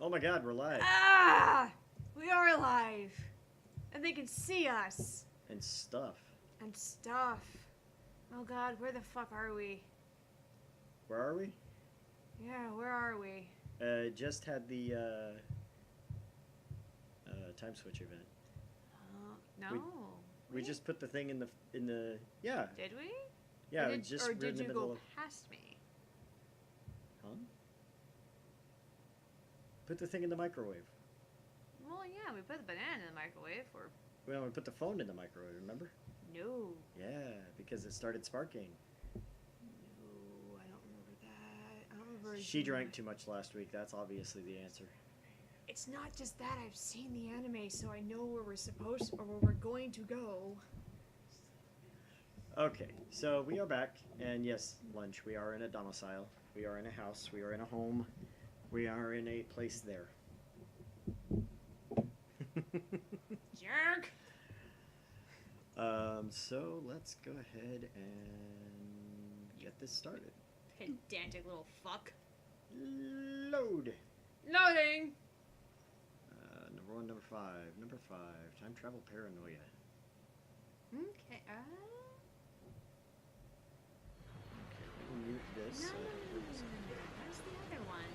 Oh my god, we're live. Ah! We are alive. And they can see us. And stuff. And stuff. Oh god, where the fuck are we? Where are we? Yeah, where are we? Just had the time switch event. No. We just put the thing in the yeah. Did we? Yeah, or just or in did the you middle go of. past me? Huh? Put the thing in the microwave. Well, yeah, we put the banana in the microwave. Or Well, we put the phone in the microwave. Remember? no. Yeah, because it started sparking. No, I don't remember that. I don't remember. She drank too much last week. That's obviously the answer. It's not just that. I've seen the anime, so I know where we're supposed or where we're going to go. Okay, so we are back, and yes, lunch. We are in a domicile. We are in a house. We are in a home. We are in a place there. Jerk! So let's go ahead and get this started. Pedantic little fuck. Load. Loading! Number 1, number 5. Number 5, time travel paranoia. Okay, Okay, we'll mute this. No. That's the other one.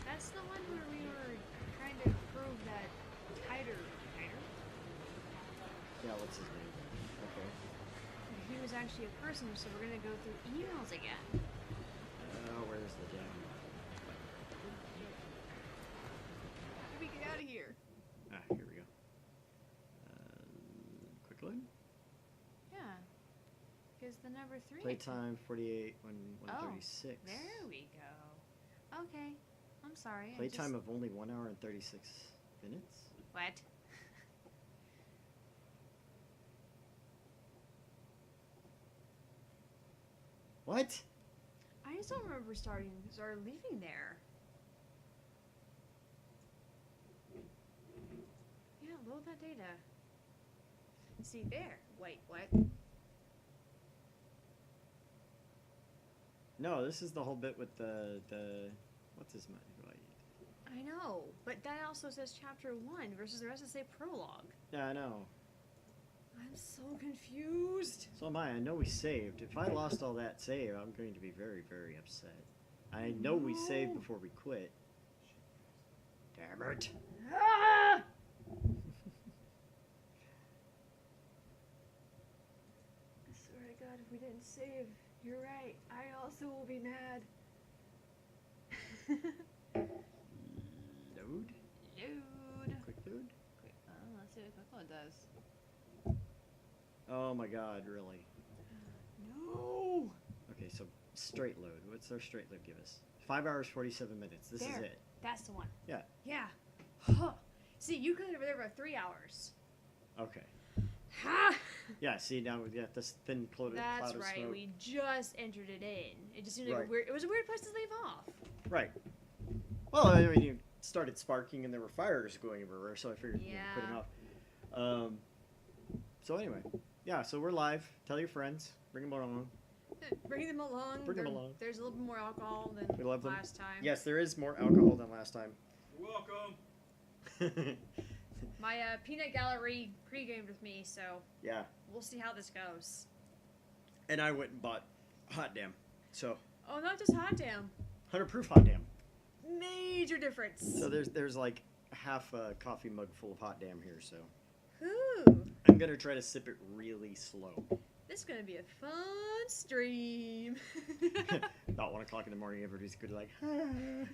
That's the one where we were trying to prove that Tighter? Yeah, what's his name? Okay. He was actually a person, so we're gonna go through emails again. Where's the damn... How do we get out of here? Here we go. Quick load. Yeah. Because the number 3... Playtime 48, 136. There we go. Okay. I'm sorry. Playtime of only 1 hour and 36 minutes? What? What? I just don't remember leaving there. Yeah, load that data. See there. Wait, what? No, this is the whole bit with the what's his name? I know, but that also says chapter 1 versus the rest of say prologue. Yeah, I know. I'm so confused. So am I. I know we saved. If I lost all that save, I'm going to be very, very upset. I know we saved before we quit. Damn it. Ah! I swear to God, if we didn't save, you're right. I also will be mad. Load? Load. Quick load? Quick, let's see what quick load does. Oh my god, really? No! Okay, so straight load. What's our straight load give us? 5 hours, 47 minutes. This is it. That's the one. Yeah. Yeah. Huh. See, you could have been there for 3 hours. Okay. Ha! Yeah, see, now we've got this thin cloud That's of right. smoke. We just entered it in. It just seemed like Right. a weird. It was a weird place to leave off. Right. Well, I mean, you started sparking and there were fires going everywhere, so I figured put him off. So anyway, yeah, so we're live. Tell your friends. Bring them along. Bring them along. Bring them along. There's a little bit more alcohol than We love them. last time. Yes, there is more alcohol than last time. You're welcome. My peanut gallery pre-gamed with me, so Yeah. we'll see how this goes. And I went and bought hot damn. So Oh, not just hot damn. 100 proof hot damn. Major difference. So there's like half a coffee mug full of hot damn here, so Ooh, I'm gonna try to sip it really slow. this is gonna be a fun stream. About 1 o'clock in the morning, everybody's good like. We're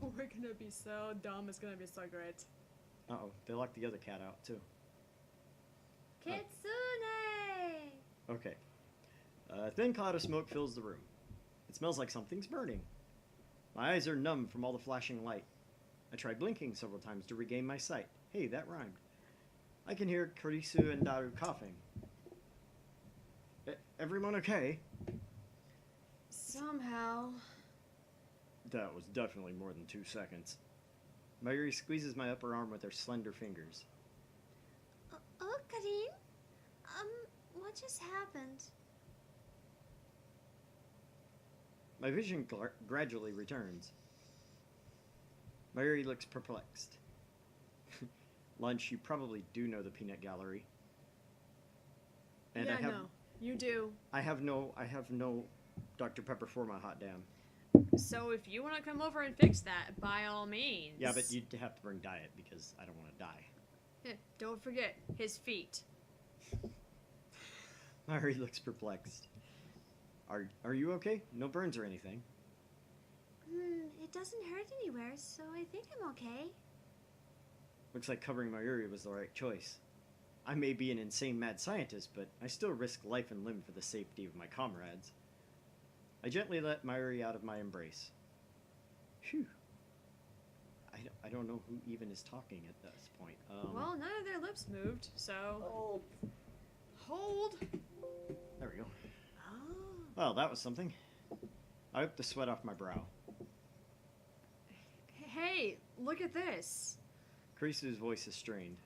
gonna be so dumb. It's gonna be so great. Uh-oh, they locked the other cat out too. Kitsune! Okay. A thin cloud of smoke fills the room. It smells like something's burning. My eyes are numb from all the flashing light. I tried blinking several times to regain my sight. Hey, that rhymed. I can hear Kurisu and Daru coughing. Everyone okay? Somehow. That was definitely more than 2 seconds. Mayuri squeezes my upper arm with her slender fingers. Oh, Karin? What just happened? My vision gradually returns. Mayuri looks perplexed. Lunch, you probably do know the peanut gallery. And yeah, no, you do. I have no Dr. Pepper for my hot damn. So if you want to come over and fix that, by all means. Yeah, but you'd have to bring diet because I don't want to die. Don't forget his feet. Mayuri looks perplexed. Are you okay? No burns or anything? It doesn't hurt anywhere, so I think I'm okay. Looks like covering Mayuri was the right choice. I may be an insane mad scientist, but I still risk life and limb for the safety of my comrades. I gently let Mayuri out of my embrace. Phew. I don't know who even is talking at this point. Well, none of their lips moved, so... Hold! There we go. Oh. Well, that was something. I wiped the sweat off my brow. Hey, look at this. Karisu's voice is strained.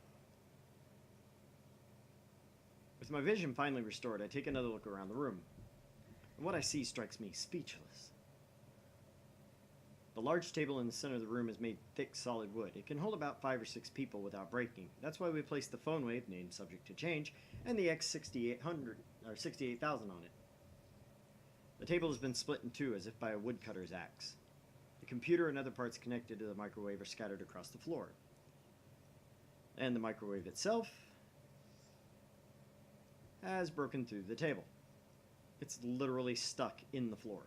With my vision finally restored, I take another look around the room. And what I see strikes me speechless. The large table in the center of the room is made thick, solid wood. It can hold about 5 or 6 people without breaking. That's why we placed the phone wave, named subject to change, and the X6800 or 68,000 on it. The table has been split in two as if by a woodcutter's axe. The computer and other parts connected to the microwave are scattered across the floor. And the microwave itself has broken through the table. It's literally stuck in the floor.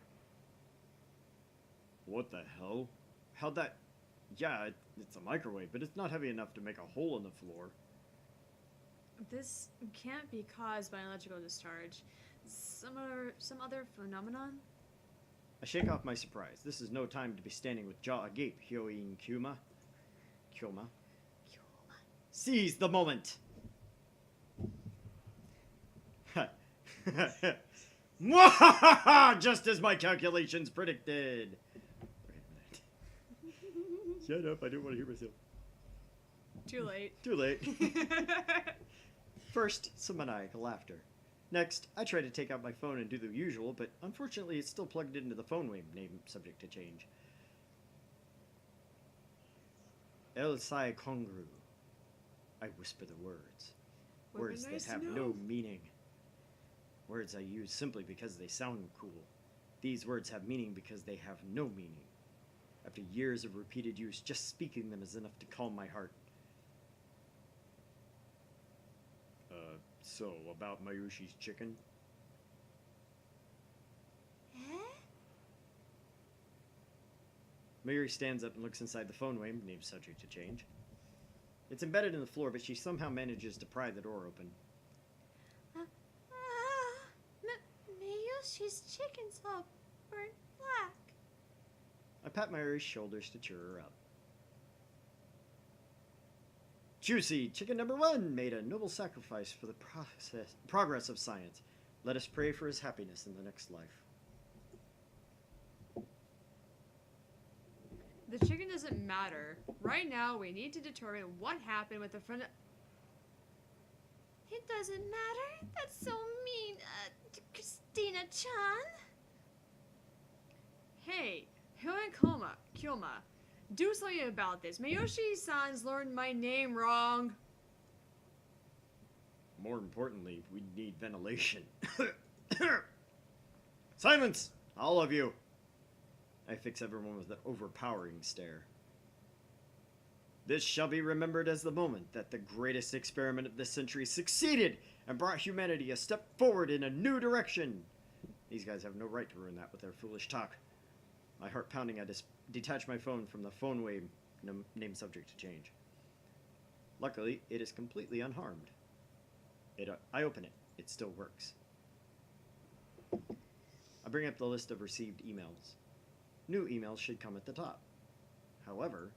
What the hell? How'd that... Yeah, it's a microwave, but it's not heavy enough to make a hole in the floor. This can't be caused by an electrical discharge. Some other phenomenon? I shake off my surprise. This is no time to be standing with jaw agape, Hyoin Kyuma. Kyoma. Seize the moment! Just as my calculations predicted! Shut up, I don't want to hear myself. Too late. Too late. First, some maniacal laughter. Next, I try to take out my phone and do the usual, but unfortunately it's still plugged into the phone wave, name subject to change. El Sai Kongru. I whisper the words. Words that have no meaning. Words I use simply because they sound cool. These words have meaning because they have no meaning. After years of repeated use, just speaking them is enough to calm my heart. So, about Mayushi's chicken? Mayuri stands up and looks inside the phone wave, named subject to change. It's embedded in the floor, but she somehow manages to pry the door open. Mayushi's chicken's all burnt black. I pat Mayuri's shoulders to cheer her up. Juicy, chicken number 1 made a noble sacrifice for the progress of science. Let us pray for his happiness in the next life. The chicken doesn't matter. Right now, we need to determine what happened with the front. It doesn't matter? That's so mean, Christina-chan. Hey, Kyoma, do something about this. Mayoshi-san's learned my name wrong. More importantly, we need ventilation. Silence! All of you! I fix everyone with an overpowering stare. This shall be remembered as the moment that the greatest experiment of this century succeeded and brought humanity a step forward in a new direction. These guys have no right to ruin that with their foolish talk. My heart pounding, I detach my phone from the phone wave, name subject to change. Luckily, it is completely unharmed. I open it. It still works. I bring up the list of received emails. New emails should come at the top. However,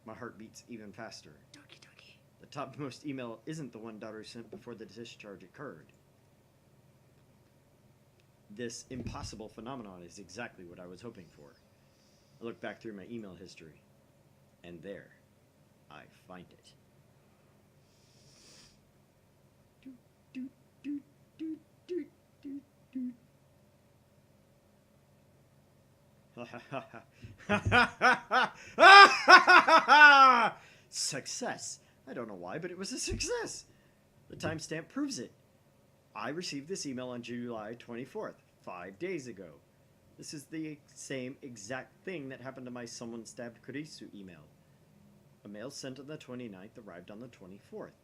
my heart beats even faster. Doki doki. The topmost email isn't the one Daru sent before the discharge occurred. This impossible phenomenon is exactly what I was hoping for. I look back through my email history, and there, I find it. Success. I don't know why, but it was a success. The timestamp proves it. I received this email on July 24th, 5 days ago. This is the same exact thing that happened to my someone stabbed Kurisu email. A mail sent on the 29th arrived on the 24th,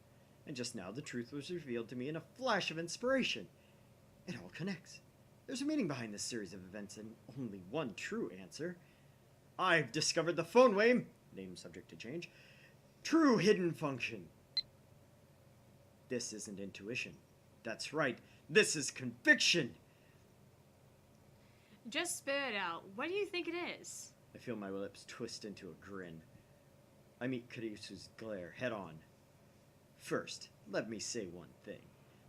and just now the truth was revealed to me in a flash of inspiration. It all connects. There's a meaning behind this series of events and only one true answer. I've discovered the phone wave, name subject to change, true hidden function. This isn't intuition. That's right, this is conviction. Just spit it out. What do you think it is? I feel my lips twist into a grin. I meet Kurisu's glare head on. First, let me say one thing.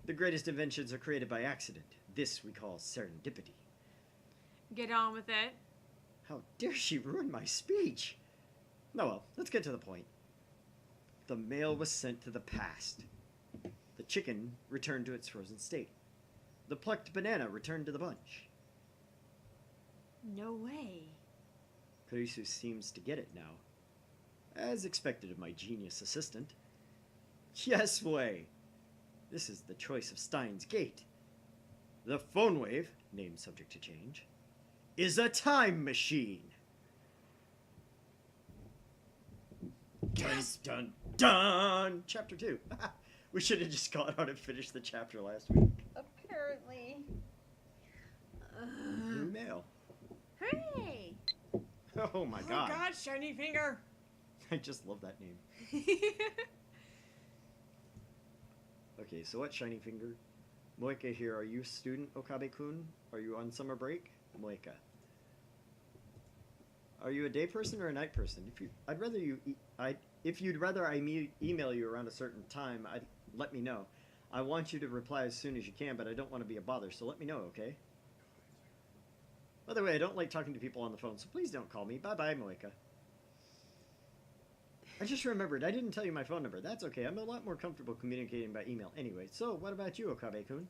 The greatest inventions are created by accident. This we call serendipity. Get on with it. How dare she ruin my speech? No, well, let's get to the point. The mail was sent to the past. The chicken returned to its frozen state. The plucked banana returned to the bunch. No way. Kurisu seems to get it now. As expected of my genius assistant. Yes way! This is the choice of Steins Gate. The phone wave, name subject to change, is a time machine. Yes. Dun dun dun! Chapter 2. We should have just gone on and finished the chapter last week. Apparently. New mail. Hooray! Oh my god. God, shiny finger. I just love that name. Okay, so what, Shiny Finger? Moeka here. Are you a student, Okabe-kun? Are you on summer break? Moeka. Are you a day person or a night person? If you'd rather I email you around a certain time, let me know. I want you to reply as soon as you can, but I don't want to be a bother, so let me know, okay? By the way, I don't like talking to people on the phone, so please don't call me. Bye-bye, Moeka. I just remembered, I didn't tell you my phone number. That's okay, I'm a lot more comfortable communicating by email anyway. So, what about you, Okabe-kun?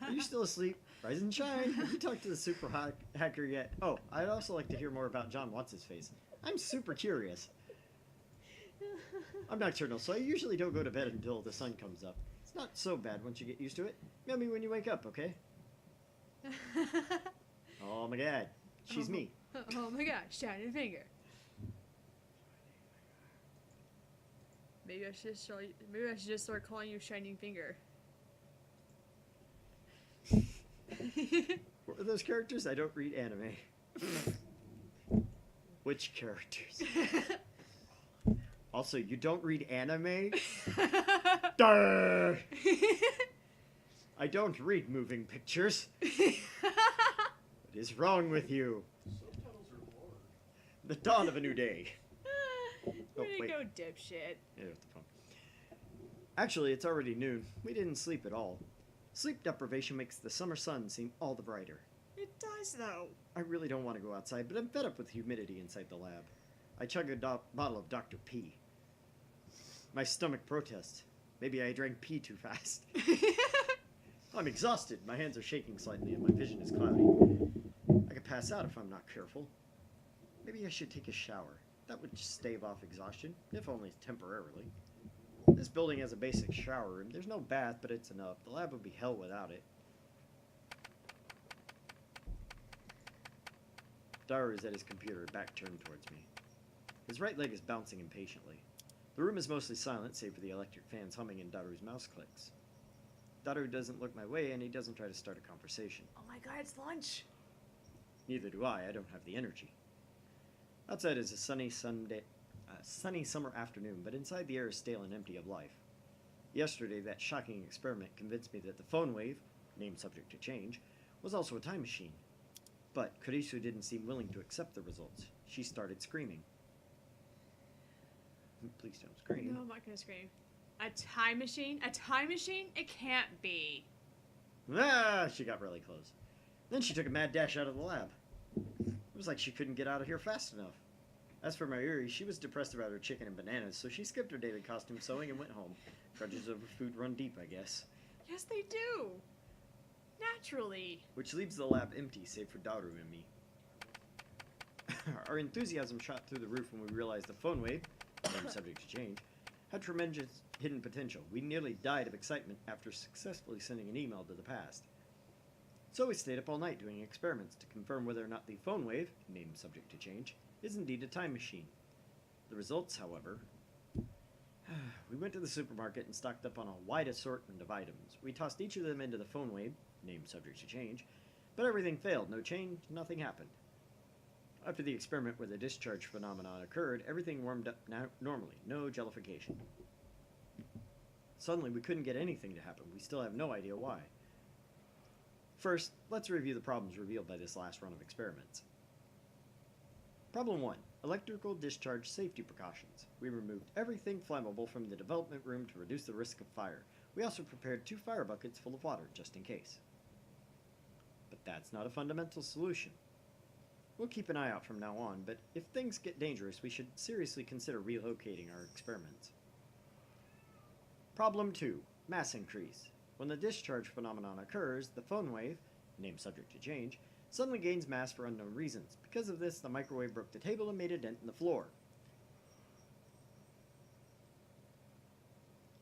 Are you still asleep? Rise and shine. Have you talked to the super hacker yet? Oh, I'd also like to hear more about John What's-His-Face. I'm super curious. I'm nocturnal, so I usually don't go to bed until the sun comes up. It's not so bad once you get used to it. Mail me when you wake up, okay? Oh my god, she's me. Oh my god, shiny finger. Maybe I should just start calling you Shining Finger. What were those characters? I don't read anime. Which characters? Also, you don't read anime? Durr! I don't read moving pictures. What is wrong with you? Subtitles are hard. The dawn of a new day. Way to wait. go, dipshit. Yeah, with the phone. Actually, it's already noon. We didn't sleep at all. Sleep deprivation makes the summer sun seem all the brighter. It does, though. I really don't want to go outside, but I'm fed up with humidity inside the lab. I chug a bottle of Dr. P. My stomach protests. Maybe I drank pee too fast. I'm exhausted. My hands are shaking slightly and my vision is cloudy. I could pass out if I'm not careful. Maybe I should take a shower. That would just stave off exhaustion, if only temporarily. This building has a basic shower room. There's no bath, but it's enough. The lab would be hell without it. Daru is at his computer, back turned towards me. His right leg is bouncing impatiently. The room is mostly silent, save for the electric fans humming and Daru's mouse clicks. Daru doesn't look my way, and he doesn't try to start a conversation. Oh my god, it's lunch. Neither do I don't have the energy. Outside is a sunny summer afternoon, but inside the air is stale and empty of life. Yesterday, that shocking experiment convinced me that the phone wave, name subject to change, was also a time machine. But Kurisu didn't seem willing to accept the results. She started screaming. Please don't scream. No, I'm not gonna scream. A time machine? A time machine? It can't be. Ah! She got really close. Then she took a mad dash out of the lab. It was like she couldn't get out of here fast enough. As for Mayuri, she was depressed about her chicken and bananas, so she skipped her daily costume sewing and went home. Grudges over food run deep, I guess. Yes, they do. Naturally. which leaves the lab empty save for Daru and me. Our enthusiasm shot through the roof when we realized the phone wave, name subject to change, had tremendous hidden potential. We nearly died of excitement after successfully sending an email to the past. So we stayed up all night doing experiments to confirm whether or not the phone wave, name subject to change, is indeed a time machine. The results, however... We went to the supermarket and stocked up on a wide assortment of items. We tossed each of them into the phone wave, name subject to change, but everything failed. No change, nothing happened. After the experiment where the discharge phenomenon occurred, everything warmed up normally, no jellification. Suddenly, we couldn't get anything to happen. We still have no idea why. First, let's review the problems revealed by this last run of experiments. Problem 1. Electrical discharge safety precautions. We removed everything flammable from the development room to reduce the risk of fire. We also prepared 2 fire buckets full of water, just in case. But that's not a fundamental solution. We'll keep an eye out from now on, but if things get dangerous, we should seriously consider relocating our experiments. Problem 2. Mass increase. When the discharge phenomenon occurs, the phone wave, name subject to change, suddenly gains mass for unknown reasons. Because of this, the microwave broke the table and made a dent in the floor.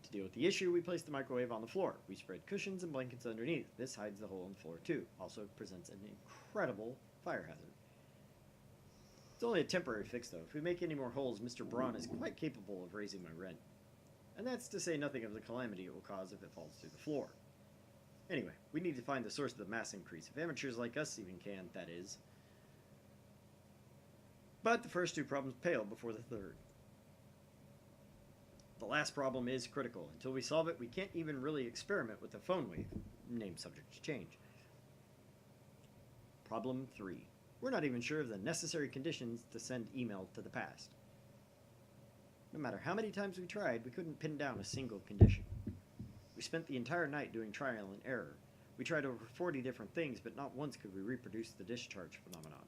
To deal with the issue, we placed the microwave on the floor. We spread cushions and blankets underneath. This hides the hole in the floor too. Also presents an incredible fire hazard. It's only a temporary fix though. If we make any more holes, Mr. Braun is quite capable of raising my rent. And that's to say nothing of the calamity it will cause if it falls through the floor. Anyway, we need to find the source of the mass increase. If amateurs like us even can, that is. But the first 2 problems pale before the third. The last problem is critical. Until we solve it, we can't even really experiment with the phone wave, name subject to change. Problem 3. We're not even sure of the necessary conditions to send email to the past. No matter how many times we tried, we couldn't pin down a single condition. We spent the entire night doing trial and error. We tried over 40 different things, but not once could we reproduce the discharge phenomenon.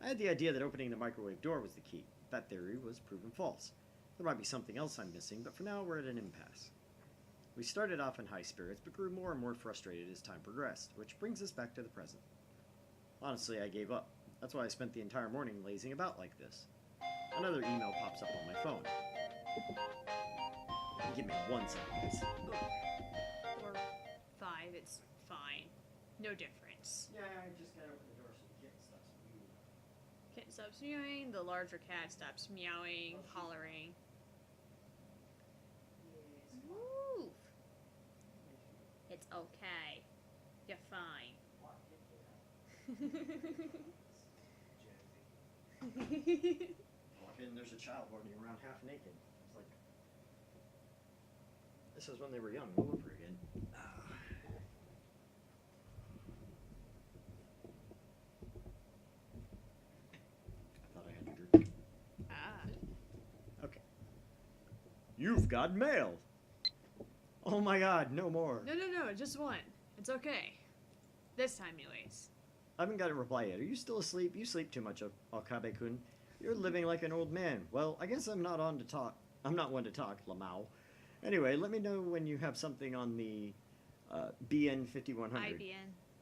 I had the idea that opening the microwave door was the key. That theory was proven false. There might be something else I'm missing, but for now we're at an impasse. We started off in high spirits, but grew more and more frustrated as time progressed, which brings us back to the present. Honestly, I gave up. That's why I spent the entire morning lazing about like this. Another email pops up on my phone. Give me 1 second, guys. Or 5, it's fine. No difference. Yeah, I just got open the door so the kitten stops moving. Kitten stops meowing, the larger cat stops meowing, hollering. Move! It's okay. You're fine. Walk in, there's a child running around half naked. It's like, this is when they were young, all over again. I thought I had to drink. Okay. You've got mail! Oh my god, no more. No, just 1. It's okay. This time, anyways. I haven't got a reply yet. Are you still asleep? You sleep too much, Okabe-kun. You're living like an old man. Well, I guess I'm not one to talk, Lamau. Anyway, let me know when you have something on the BN 5100.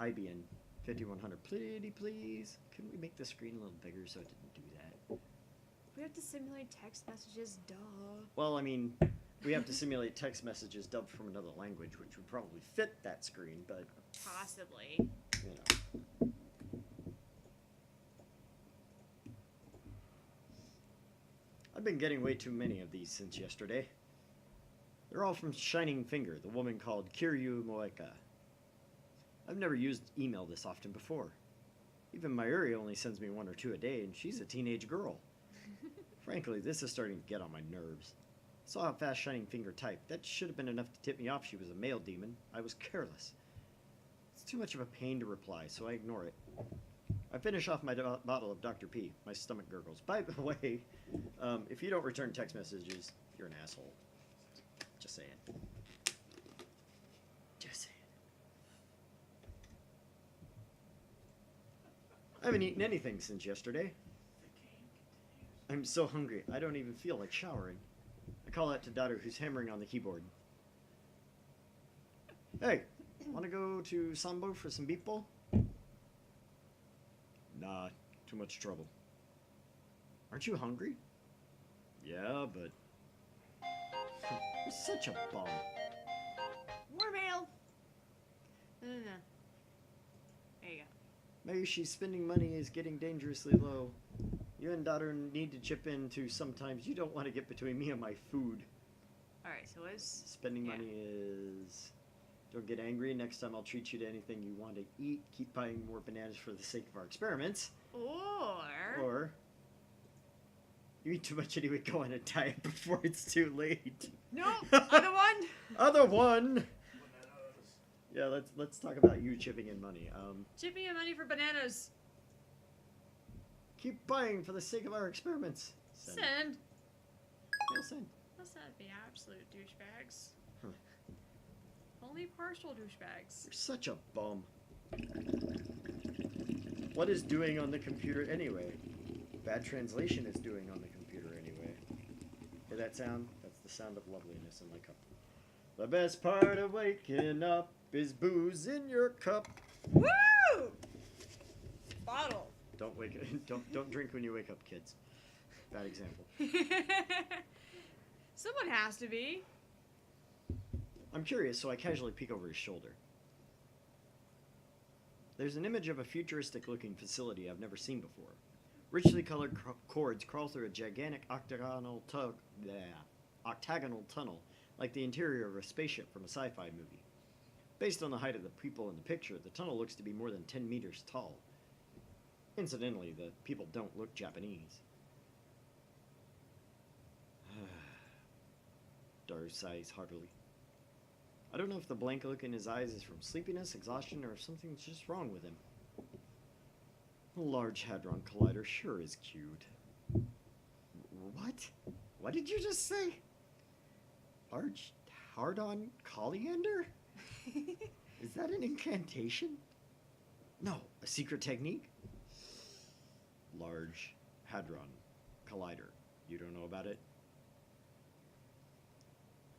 IBN 5100. Pretty please. Couldn't we make the screen a little bigger so it didn't do that? We have to simulate text messages, duh. Well, I mean, we have to simulate text messages dubbed from another language, which would probably fit that screen, but... Possibly. You know. I've been getting way too many of these since yesterday. They're all from Shining Finger, the woman called Kiryu Moeka. I've never used email this often before. Even Mayuri only sends me 1 or 2 a day, and she's a teenage girl. Frankly, this is starting to get on my nerves. I saw how fast Shining Finger typed. That should have been enough to tip me off she was a male demon. I was careless. It's too much of a pain to reply, so I ignore it. I finish off my bottle of Dr. P. My stomach gurgles. By the way, if you don't return text messages, you're an asshole. Just saying. Just saying. I haven't eaten anything since yesterday. I'm so hungry, I don't even feel like showering. I call out to Daru, who's hammering on the keyboard. Hey, Want to go to Sambo for some beef bowl? Nah, too much trouble. Aren't you hungry? Yeah, but... You're such a bum. Warm ale. No. There you go. Maybe she's spending money is getting dangerously low. You and daughter need to chip in too. Sometimes you don't want to get between me and my food. Alright, so what's... Spending Yeah. money is... Don't get angry. Next time I'll treat you to anything you want to eat. Keep buying more bananas for the sake of our experiments. Or... You eat too much anyway, go on a diet before it's too late. No! Other one! Other one! Yeah, let's talk about you chipping in money. Chipping in money for bananas. Keep buying for the sake of our experiments. Send. They'll send. Let's not be absolute douchebags. Huh. Only partial douchebags. You're such a bum. What is doing on the computer anyway? Bad translation is doing on the computer anyway. Hear that sound? That's the sound of loveliness in my cup. The best part of waking up is booze in your cup. Woo! Bottle. Don't drink when you wake up, kids. Bad example. Someone has to be. I'm curious, so I casually peek over his shoulder. There's an image of a futuristic-looking facility I've never seen before. Richly colored cords crawl through a gigantic octagonal tunnel, like the interior of a spaceship from a sci-fi movie. Based on the height of the people in the picture, the tunnel looks to be more than 10 meters tall. Incidentally, the people don't look Japanese. Daru sighs heartily. I don't know if the blank look in his eyes is from sleepiness, exhaustion, or if something's just wrong with him. The Large Hadron Collider sure is cute. What? What did you just say? Large Hadron Collider? Is that an incantation? No, a secret technique? Large Hadron Collider. You don't know about it?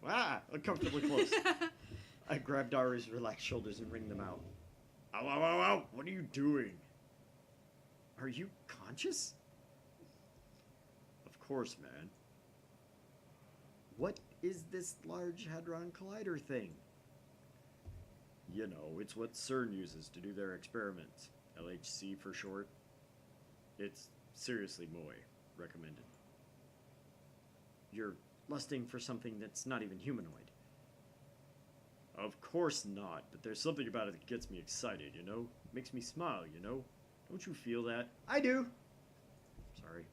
Ah! Uncomfortably close. I grab Daru's relaxed shoulders and wring them out. Ow, ow, ow, ow! What are you doing? Are you conscious? Of course, man. What is this Large Hadron Collider thing? You know, it's what CERN uses to do their experiments. LHC for short. It's seriously moy. Recommended. You're lusting for something that's not even humanoid. Of course not, but there's something about it that gets me excited, you know? Makes me smile, you know? Don't you feel that? I do! Sorry.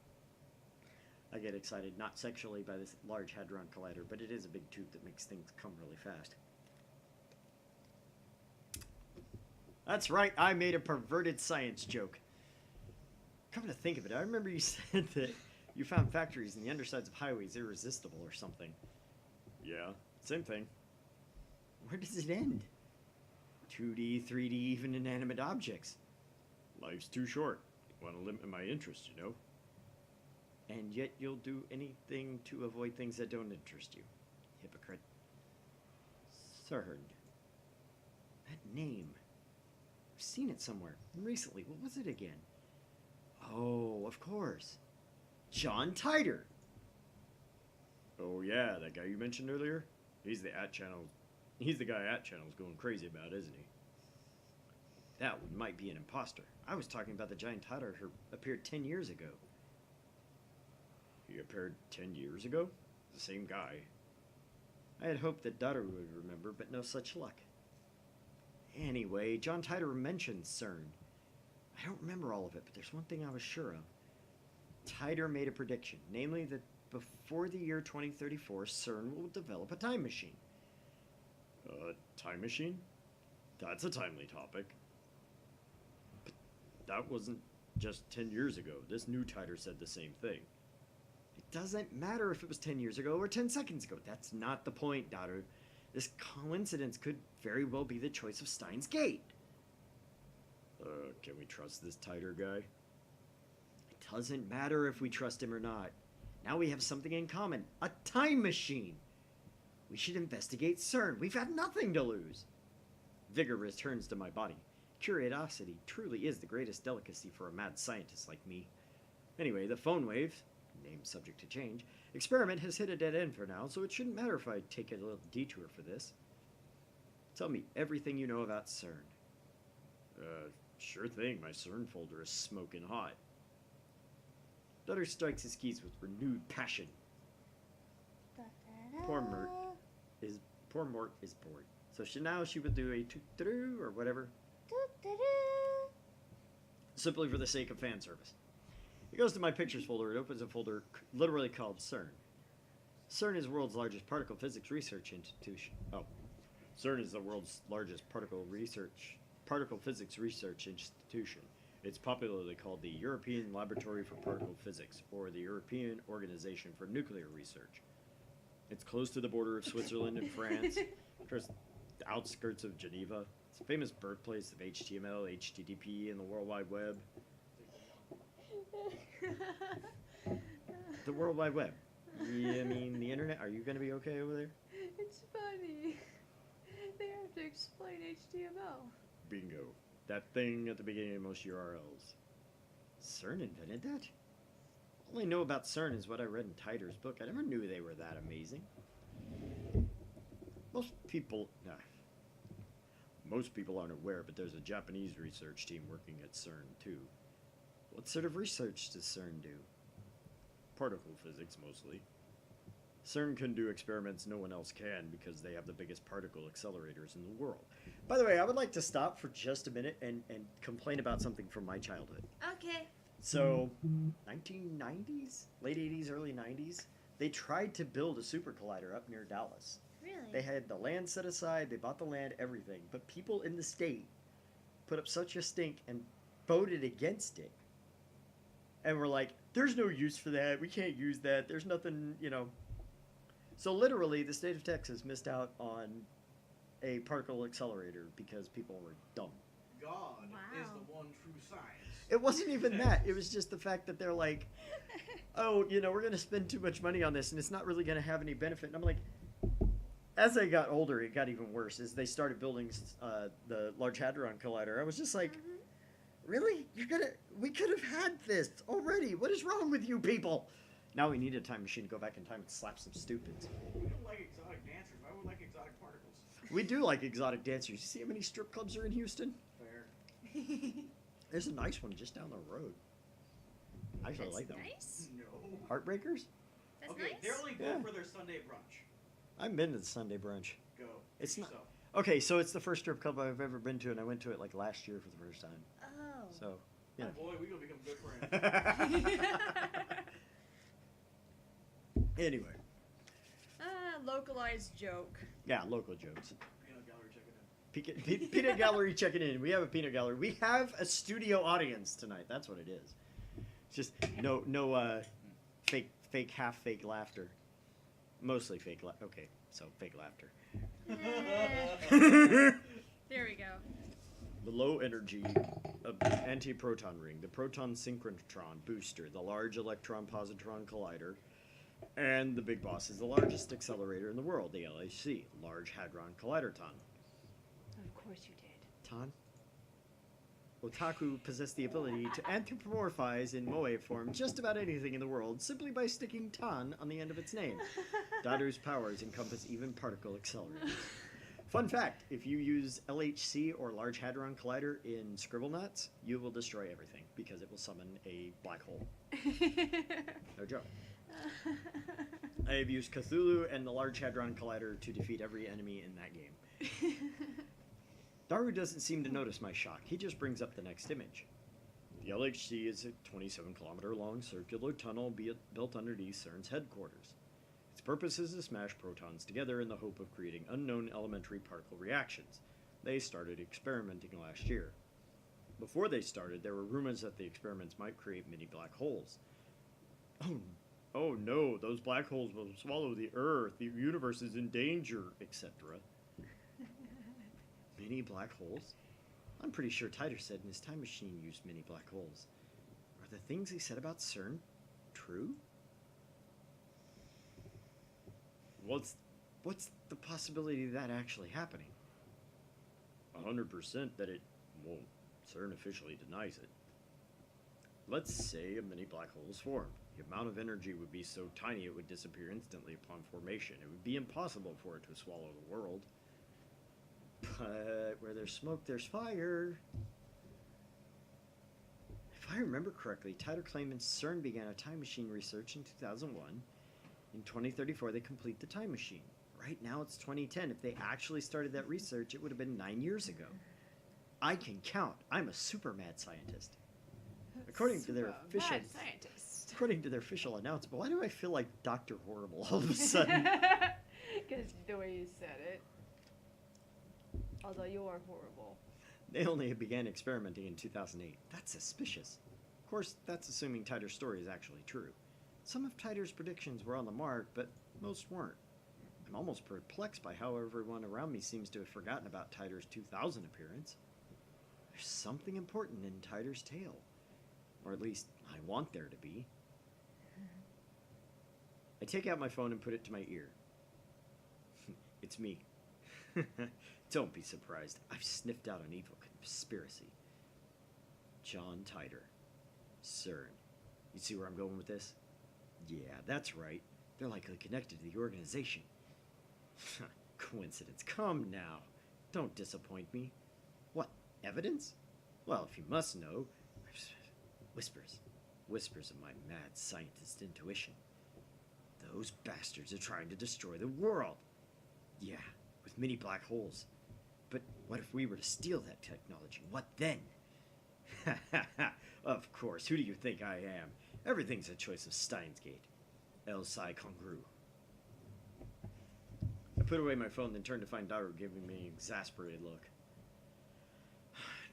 I get excited, not sexually by this Large Hadron Collider, but it is a big tube that makes things come really fast. That's right, I made a perverted science joke. Come to think of it, I remember you said that you found factories in the undersides of highways irresistible or something. Yeah, same thing. Where does it end? 2D, 3D, even inanimate objects. Life's too short. Want to limit my interest, you know? And yet you'll do anything to avoid things that don't interest you. Hypocrite. CERN. That name. I've seen it somewhere. Recently. What was it again? Oh, of course. John Titor. Oh yeah, that guy you mentioned earlier? He's the guy @Channel's going crazy about, isn't he? That one might be an imposter. I was talking about the giant Titor who appeared 10 years ago. He appeared 10 years ago? The same guy. I had hoped that Daru would remember, but no such luck. Anyway, John Titor mentioned CERN. I don't remember all of it, but there's one thing I was sure of. Titor made a prediction, namely that before the year 2034, CERN will develop a time machine. Time machine? That's a timely topic. But that wasn't just 10 years ago. This new Titor said the same thing. It doesn't matter if it was 10 years ago or 10 seconds ago. That's not the point, Daru. This coincidence could very well be the choice of Steins Gate. Can we trust this Titor guy? It doesn't matter if we trust him or not. Now we have something in common. A time machine. We should investigate CERN. We've had nothing to lose. Vigor returns to my body. Curiosity truly is the greatest delicacy for a mad scientist like me. Anyway, the phone wave, name subject to change, experiment has hit a dead end for now, so it shouldn't matter if I take a little detour for this. Tell me everything you know about CERN. Sure thing, my CERN folder is smoking hot. Dutter strikes his keys with renewed passion. Poor Mort is bored. So now she would do a toot-doo or whatever. Simply for the sake of fan service. It goes to my pictures folder. It opens a folder literally called CERN. CERN is the world's largest particle physics research institution. Oh, CERN is the world's largest particle physics research institution. It's popularly called the European Laboratory for Particle Physics, or the European Organization for Nuclear Research. It's close to the border of Switzerland and France, just the outskirts of Geneva. It's the famous birthplace of HTML, HTTP, and the World Wide Web. The World Wide Web. Yeah, I mean, the internet. Are you going to be okay over there? It's funny. They have to explain HTML. Bingo. That thing at the beginning of most URLs. CERN invented that? All I know about CERN is what I read in Tider's book. I never knew they were that amazing. Most people aren't aware, but there's a Japanese research team working at CERN too. What sort of research does CERN do? Particle physics, mostly. CERN can do experiments no one else can because they have the biggest particle accelerators in the world. By the way, I would like to stop for just a minute and complain about something from my childhood. Okay. So, 1990s, late 80s, early 90s, they tried to build a super collider up near Dallas. Really? They had the land set aside, they bought the land, everything. But people in the state put up such a stink and voted against it. And were like, there's no use for that, we can't use that, there's nothing, So literally, the state of Texas missed out on a particle accelerator because people were dumb. God is Wow. the one true science. It wasn't even that. It was just the fact that they're like, oh, we're going to spend too much money on this, and it's not really going to have any benefit. And I'm like, as I got older, it got even worse. As they started building the Large Hadron Collider, I was just like, really? We could have had this already. What is wrong with you people? Now we need a time machine to go back in time and slap some stupids. We don't like exotic dancers. Why would we like exotic particles? We do like exotic dancers. You see how many strip clubs are in Houston? Fair. There's a nice one just down the road. I actually That's like that nice. No. one. Heartbreakers? That's Okay, nice. they're only good Yeah. for their Sunday brunch. I've been to the Sunday brunch. Go. It's Treat not- yourself. Okay, so it's the first strip club I've ever been to, and I went to it like last year for the first time. Oh. So, yeah. Boy, we gonna become good friends. Anyway, Localized joke. yeah, local jokes. Peanut gallery, check it in. Peanut gallery checking in. We have a peanut gallery. We have a studio audience tonight. That's what it is. It's just no fake half fake laughter. Mostly fake okay, so fake laughter. There we go. The low energy anti-proton ring, the proton synchrotron booster, the large electron-positron collider, and the big boss is the largest accelerator in the world, the LHC, Large Hadron Collider Ton. Of course you did. Ton? Otaku possess the ability to anthropomorphize in moe form just about anything in the world simply by sticking ton on the end of its name. Daru's powers encompass even particle accelerators. Fun fact, if you use LHC or Large Hadron Collider in Scribblenauts, you will destroy everything because it will summon a black hole. No joke. I have used Cthulhu and the Large Hadron Collider to defeat every enemy in that game. Daru doesn't seem to notice my shock. He just brings up the next image. The LHC is a 27-kilometer long circular tunnel built underneath CERN's headquarters. Its purpose is to smash protons together in the hope of creating unknown elementary particle reactions. They started experimenting last year. Before they started, there were rumors that the experiments might create mini black holes. Oh no, those black holes will swallow the Earth, the universe is in danger, etc. Mini black holes? I'm pretty sure Tider said in his time machine used mini black holes. Are the things he said about CERN true? What's the possibility of that actually happening? 100% that it won't. CERN officially denies it. Let's say a mini black hole is formed. The amount of energy would be so tiny it would disappear instantly upon formation. It would be impossible for it to swallow the world. But where there's smoke, there's fire. If I remember correctly, Titor claimants CERN began a time machine research in 2001. In 2034, they complete the time machine. Right now, it's 2010. If they actually started that research, it would have been 9 years ago. I can count. I'm a super mad scientist. According to their official scientist. According to their official announcement, why do I feel like Dr. Horrible all of a sudden? Because the way you said it. Although you are horrible. They only began experimenting in 2008. That's suspicious. Of course, that's assuming Titor's story is actually true. Some of Titor's predictions were on the mark, but most weren't. I'm almost perplexed by how everyone around me seems to have forgotten about Titor's 2000 appearance. There's something important in Titor's tale. Or at least, I want there to be. I take out my phone and put it to my ear. It's me. Don't be surprised. I've sniffed out an evil conspiracy. John Titor. CERN. You see where I'm going with this? Yeah, that's right. They're likely connected to the organization. Coincidence. Come now. Don't disappoint me. What, evidence? Well, if you must know, whispers. Whispers of my mad scientist intuition. Those bastards are trying to destroy the world. Yeah, with mini black holes. But what if we were to steal that technology? What then? Of course, who do you think I am? Everything's a choice of Steins Gate. El Psi Congru. I put away my phone, then turned to find Daru giving me an exasperated look.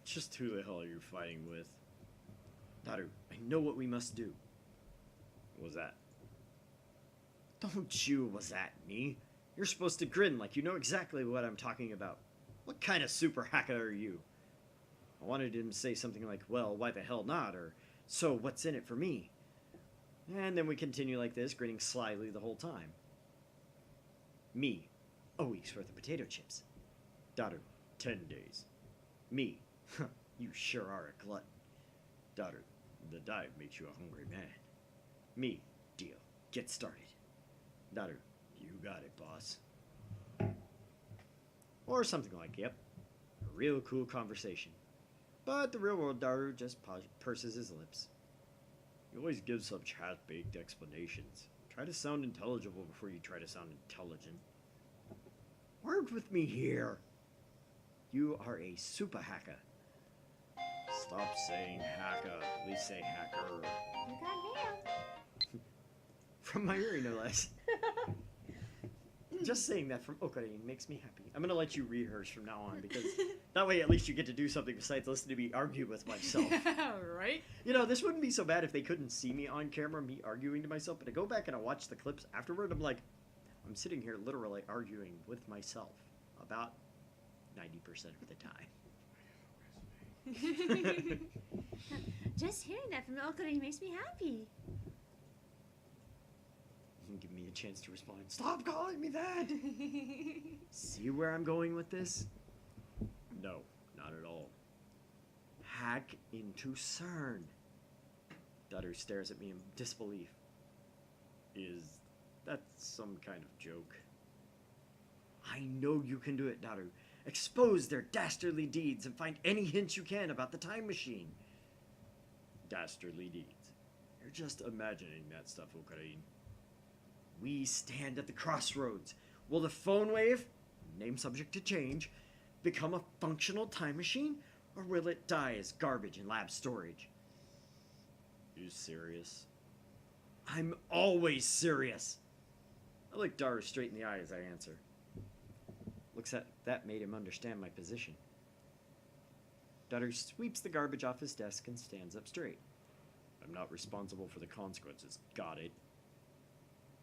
Just who the hell are you fighting with? Daru, I know what we must do. What was that? Don't you was that me? You're supposed to grin like you know exactly what I'm talking about. What kind of super hacker are you? I wanted him to say something like, well, why the hell not? Or, so what's in it for me? And then we continue like this, grinning slyly the whole time. Me, a week's worth of potato chips. Daru, 10 days. Me, you sure are a glutton. Daru, the dive makes you a hungry man. Me, deal, get started. Daru, you got it, boss. Or something like, yep, a real cool conversation. But the real world Daru just purses his lips. You always give such half-baked explanations. Try to sound intelligible before you try to sound intelligent. Work with me here. You are a super hacker. Stop saying hacker. At least say hacker. You got mail. From my earring, no less. Just saying that from Okarin makes me happy. I'm gonna let you rehearse from now on because that way at least you get to do something besides listen to me argue with myself. Right? You know, this wouldn't be so bad if they couldn't see me on camera, me arguing to myself, but to go back and I watch the clips afterward, I'm like, I'm sitting here literally arguing with myself about 90% of the time. Just hearing that from Okari makes me happy. Give me a chance to respond. Stop calling me that! See where I'm going with this? No, not at all. Hack into CERN. Daru stares at me in disbelief. Is that some kind of joke? I know you can do it, Daru. Expose their dastardly deeds and find any hints you can about the time machine. Dastardly deeds. You're just imagining that stuff, Okarin. We stand at the crossroads. Will the phone wave, name subject to change, become a functional time machine, or will it die as garbage in lab storage? You serious? I'm always serious. I look Daru straight in the eye as I answer. Looks like that made him understand my position. Daru sweeps the garbage off his desk and stands up straight. I'm not responsible for the consequences. Got it?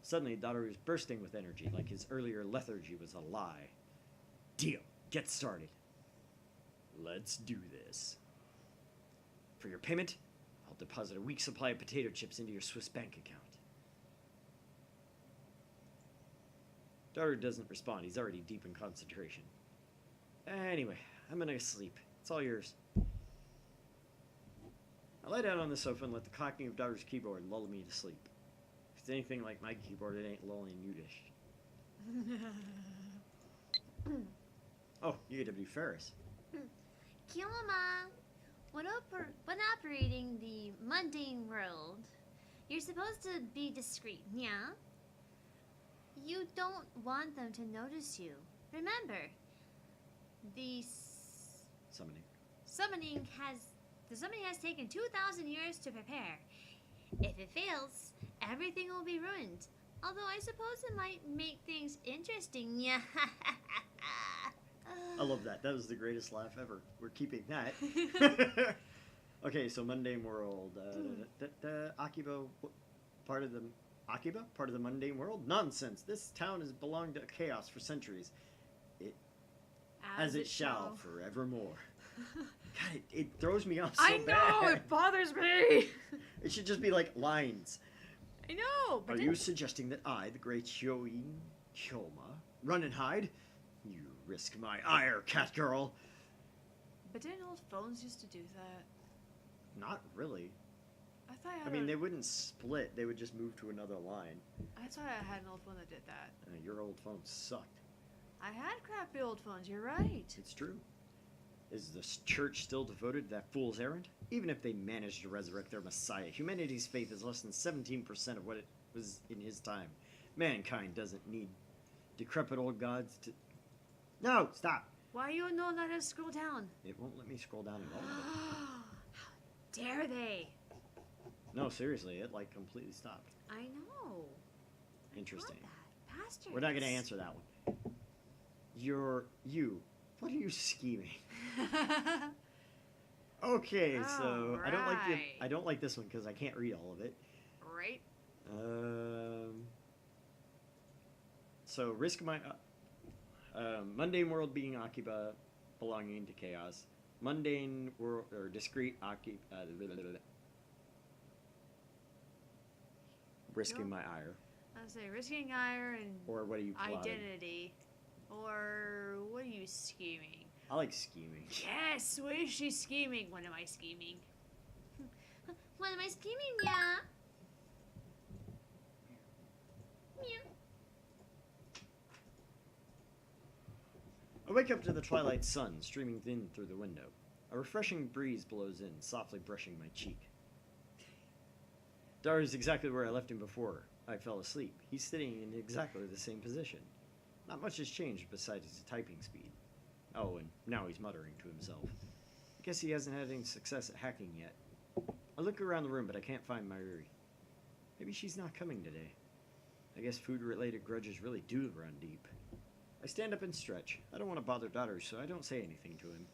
Suddenly, Daru is bursting with energy, like his earlier lethargy was a lie. Deal. Get started. Let's do this. For your payment, I'll deposit a week's supply of potato chips into your Swiss bank account. Daru doesn't respond. He's already deep in concentration. Anyway, I'm gonna sleep. It's all yours. I lie down on the sofa and let the clocking of daughter's keyboard lull me to sleep. If it's anything like my keyboard, it ain't lulling you to Oh, UW Ferris. Kiloma, when operating the mundane world, you're supposed to be discreet, yeah? You don't want them to notice you. Remember, the summoning has taken 2,000 years to prepare. If it fails, everything will be ruined. Although I suppose it might make things interesting, yeah. I love that. That was the greatest laugh ever. We're keeping that. Okay, so mundane world. Akiba, part of the mundane world? Nonsense. This town has belonged to chaos for centuries. As it shall forevermore. God, it throws me off so I know, bad. it bothers me. It should just be like lines. I know, but Are you suggesting that I, the great Hyoin Kyoma, run and hide? You risk my ire, cat girl. But didn't old phones used to do that? Not really. I thought I mean, they wouldn't split. They would just move to another line. I thought I had an old phone that did that. Your old phone sucked. I had crappy old phones, you're right. It's true. Is the church still devoted to that fool's errand? Even if they managed to resurrect their messiah, humanity's faith is less than 17% of what it was in his time. Mankind doesn't need decrepit old gods to... No, stop! Why you not let us scroll down? It won't let me scroll down at all. How dare they? No, seriously, it like completely stopped. I know. Interesting. I thought that. We're not going to answer that one. What are you scheming? Okay, so I don't like this one because I can't read all of it. Right. So risk my mundane world being Akiba, belonging to chaos. Mundane world or discrete risking my ire. I say risking ire and Or what are you plotting? identity. Or what are you scheming? I like scheming. Yes, what is she scheming? What am I scheming? What am I scheming, yeah? Meow. I wake up to the twilight sun streaming thin through the window. A refreshing breeze blows in, softly brushing my cheek. Daru's exactly where I left him before I fell asleep. He's sitting in exactly the same position. Not much has changed besides his typing speed. Oh, and now he's muttering to himself. I guess he hasn't had any success at hacking yet. I look around the room, but I can't find Mayuri. Maybe she's not coming today. I guess food-related grudges really do run deep. I stand up and stretch. I don't want to bother Daru, so I don't say anything to him.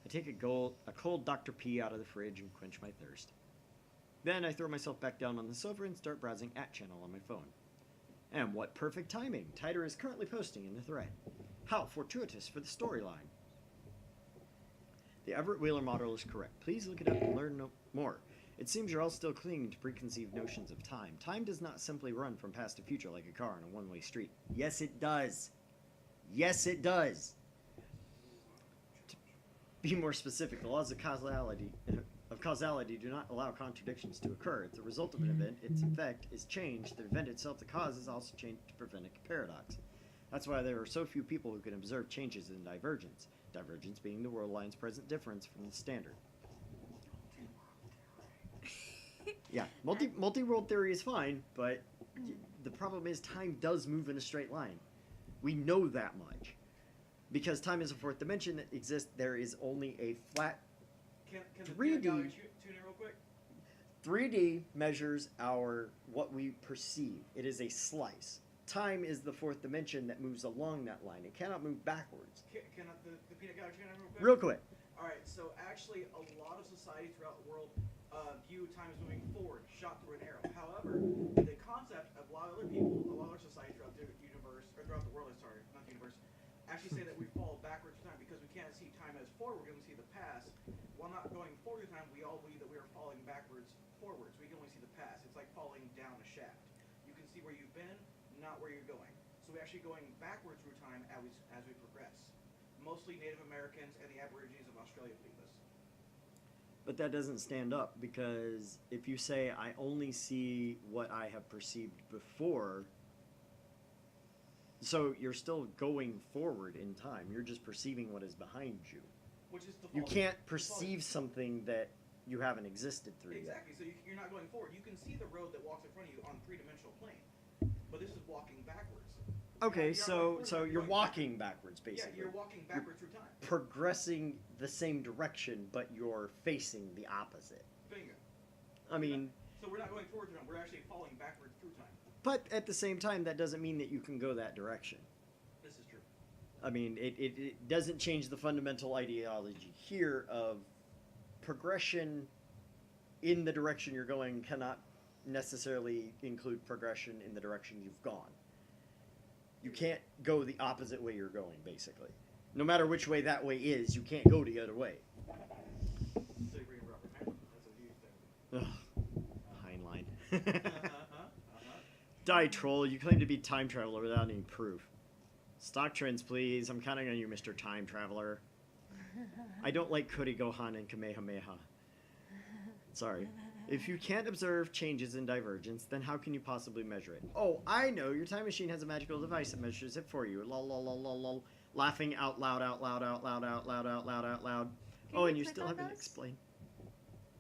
I take a cold Dr. P out of the fridge and quench my thirst. Then I throw myself back down on the sofa and start browsing @channel on my phone. And what perfect timing! Tider is currently posting in the thread. How fortuitous for the storyline. The Everett Wheeler model is correct. Please look it up and learn more. It seems you're all still clinging to preconceived notions of time. Time does not simply run from past to future like a car on a one-way street. Yes, it does. Yes, it does. To be more specific, the laws of causality do not allow contradictions to occur. If the result of an event, its effect, is changed, the event itself, the cause, is also changed to prevent a paradox. That's why there are so few people who can observe changes in divergence. Divergence being the world line's present difference from the standard. Yeah, multi-world theory is fine, but the problem is time does move in a straight line. We know that much. Because time is a fourth dimension that exists, there is only a flat... Can the 3D tune in real quick? 3D measures what we perceive. It is a slice. Time is the fourth dimension that moves along that line. It cannot move backwards. Can the peanut gallery tune in real quick? Real quick. Alright, so actually a lot of societies throughout the world view time as moving forward, shot through an arrow. However, the concept of a lot of other people, a lot of other societies throughout the universe, or throughout the world, not the universe, actually say that we fall backwards in time because we can't see time as forward, we can only see the past. While not going forward in time, we all believe that we are falling backwards forwards. We can only see the past. It's like falling down a shaft. You can see where you've been, not where you're going. So we're actually going backwards through time as we progress. mostly Native Americans and the Aborigines of Australia believe this. But that doesn't stand up, because if you say I only see what I have perceived before, so you're still going forward in time. You're just perceiving what is behind you. Which is the You can't perceive something that you haven't existed through yet. Exactly. So you're not going forward. You can see the road that walks in front of you on a three-dimensional plane, but this is walking backwards. Okay, You're not going so forward, you're going walking backwards, basically. Yeah, you're walking backwards through time. Progressing the same direction, but you're facing the opposite. Bingo. I mean, So we're not going forward through time. We're actually falling backwards through time. but at the same time, that doesn't mean that you can go that direction. This is true. I mean, it doesn't change the fundamental ideology here of progression in the direction you're going cannot necessarily include progression in the direction you've gone. You can't go the opposite way you're going, basically. No matter which way that way is, you can't go the other way. Slavery and Robert Mann. That's a huge thing. Ugh, Heinlein. Die, troll. You claim to be time traveler without any proof. Stock trends, please. I'm counting on you, Mr. Time Traveler. I don't like Kuri Gohan and Kamehameha. Sorry. If you can't observe changes in divergence, then how can you possibly measure it? Oh, I know. Your time machine has a magical device that measures it for you. Lol, lol, lol, lol, lol. Laughing out loud, out loud, out loud, out loud, out loud, out loud. Can Oh, you and you click still on haven't those? explained.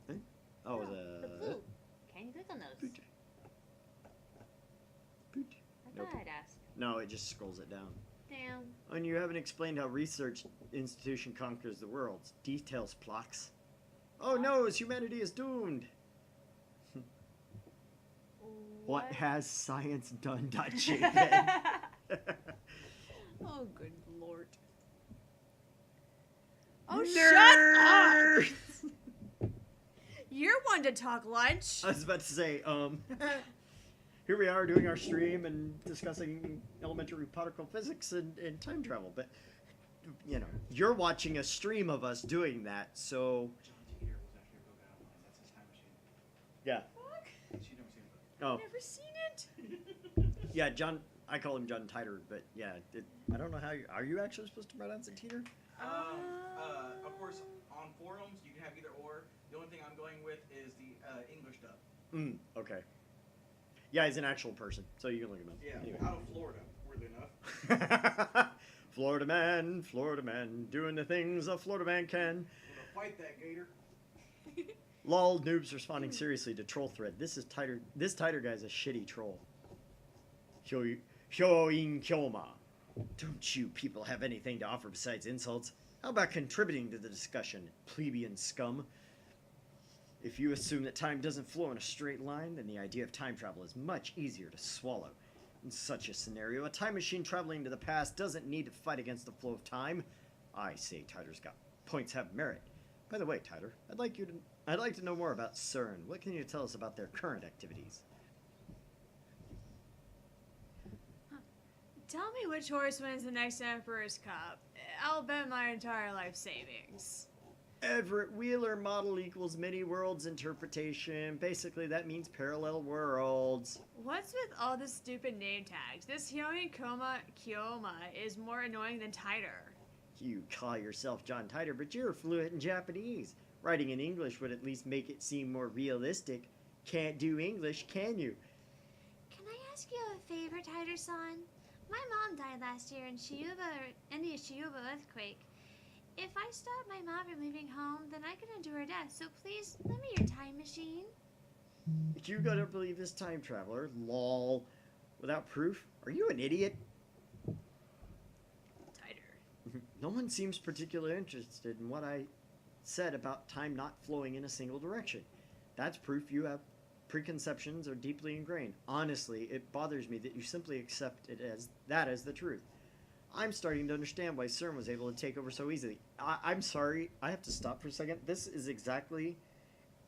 Huh? Oh, No, the... blue. Can you click on those? Boot. Boot. I Nope. thought I'd ask. No, it just scrolls it down. Damn. And you haven't explained how research institution conquers the world. Details, Plox. Oh no, humanity is doomed. What has science done, Japan? Oh, good lord. Oh, Nerd! shut up! You're one to talk lunch. I was about to say, here we are doing our stream and discussing elementary particle physics and time travel, but, you know, you're watching a stream of us doing that, so... John Teeter was actually a real guy online. That's his time machine. Yeah. Fuck. She'd never seen it. Oh, Never seen it. yeah, John, I call him John Titer, but yeah, I don't know how you... Are you actually supposed to pronounce it Teeter? Of course, on forums, you can have either or. The only thing I'm going with is the English dub. Okay. Yeah, he's an actual person, so you can look him up. Yeah, Anyway. out of Florida, weirdly enough. Florida man, doing the things a Florida man can. I'm gonna fight that gator. Lol, noobs responding seriously to troll thread. This Titer guy's a shitty troll. Hyoin Kyoma. Don't you people have anything to offer besides insults? How about contributing to the discussion, plebeian scum? If you assume that time doesn't flow in a straight line, then the idea of time travel is much easier to swallow. In such a scenario, a time machine traveling to the past doesn't need to fight against the flow of time. I say Titer's got points have merit. By the way, Titer, I'd like to know more about CERN. What can you tell us about their current activities? Tell me which horse wins the next Emperor's Cup. I'll bet my entire life savings. Everett Wheeler model equals many worlds interpretation. Basically, that means parallel worlds. What's with all the stupid name tags? This Hyoin Kyoma is more annoying than Titer. You call yourself John Titer, but you're fluent in Japanese. Writing in English would at least make it seem more realistic. Can't do English, can you? Can I ask you a favor, Titer-san? My mom died last year in the Shiuba earthquake. If I stop my mom from leaving home, then I can undo her death, so please, lend me your time machine. You gotta believe this time traveler, lol. Without proof? Are you an idiot? Titer. No one seems particularly interested in what I said about time not flowing in a single direction. That's proof you have preconceptions are deeply ingrained. Honestly, it bothers me that you simply accept it as the truth. I'm starting to understand why CERN was able to take over so easily. I'm sorry, I have to stop for a second. This is exactly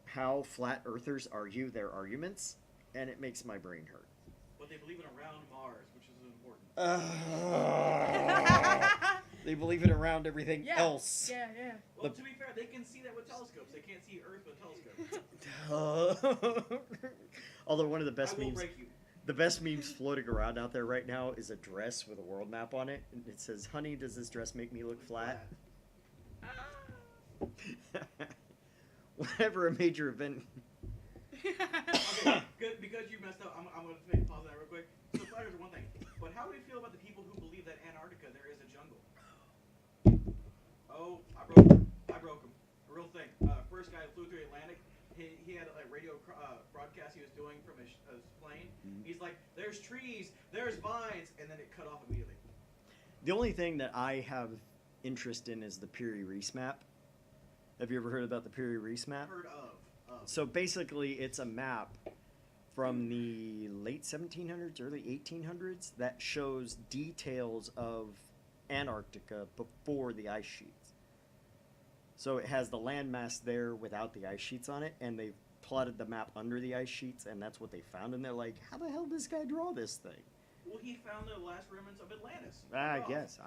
how flat earthers argue their arguments, and it makes my brain hurt. But they believe in a round Mars, which is important. They believe it around everything else. Yeah. Well, to be fair, they can see that with telescopes. They can't see Earth with a telescope. Although one of the best I will memes. break you. The best memes floating around out there right now is a dress with a world map on it. And it says, "Honey, does this dress make me look flat?" Whenever a major event... Okay, good, because you messed up, I'm going to make a pause on that real quick. So flatters are one thing, but how do you feel about the people who believe that Antarctica there is a jungle? Oh, I broke him. A real thing. First guy flew through the Atlantic. He had a radio broadcast he was doing from his plane. He's like, "There's trees, there's vines," and then it cut off immediately. The only thing that I have interest in is the Piri Reis map. Have you ever heard about the Piri Reis map? Heard of. So basically, it's a map from the late 1700s, early 1800s that shows details of Antarctica before the ice sheets. So it has the landmass there without the ice sheets on it, and they've plotted the map under the ice sheets, and that's what they found. And they're like, "How the hell did this guy draw this thing?" Well, he found the last remnants of Atlantis. I guess.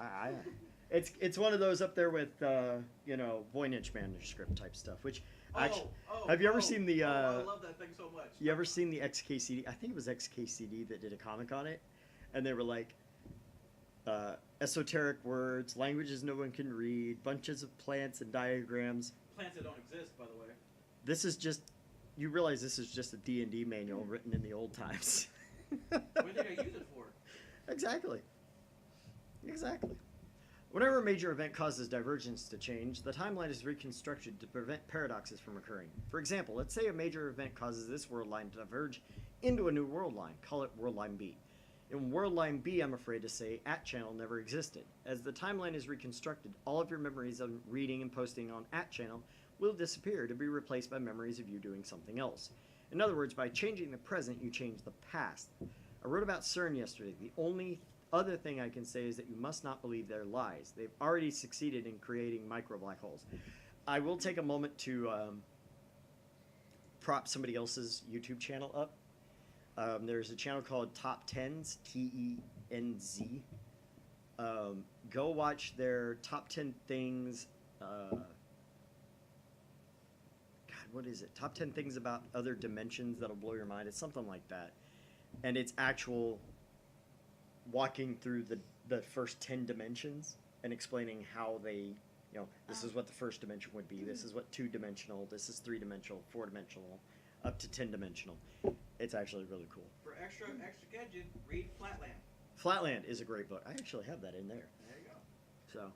It's one of those up there with Voynich manuscript type stuff. Which actually, have you ever seen the? I love that thing so much. You ever seen the XKCD? I think it was XKCD that did a comic on it, and they were like, esoteric words, languages no one can read, bunches of plants and diagrams. Plants that don't exist, by the way. This is just. You realize this is just a D&D manual written in the old times. What do you think I use it for? Exactly. Whenever a major event causes divergence to change, the timeline is reconstructed to prevent paradoxes from occurring. For example, let's say a major event causes this world line to diverge into a new world line. Call it world line B. In world line B, I'm afraid to say, @channel never existed. As the timeline is reconstructed, all of your memories of reading and posting on @channel will disappear to be replaced by memories of you doing something else. In other words, by changing the present, you change the past. I wrote about CERN yesterday. The only other thing I can say is that you must not believe their lies. They've already succeeded in creating micro black holes. I will take a moment to prop somebody else's YouTube channel up. There's a channel called Top Tens, TENZ. Go watch their top 10 things. God, what is it? Top 10 things about other dimensions that'll blow your mind. It's something like that. And it's actual walking through the first 10 dimensions and explaining how they, this is what the first dimension would be. This is what 2-dimensional. This is 3-dimensional, 4-dimensional, up to 10-dimensional. It's actually really cool. For extra gadget, read Flatland. Flatland is a great book. I actually have that in there. There you go. So,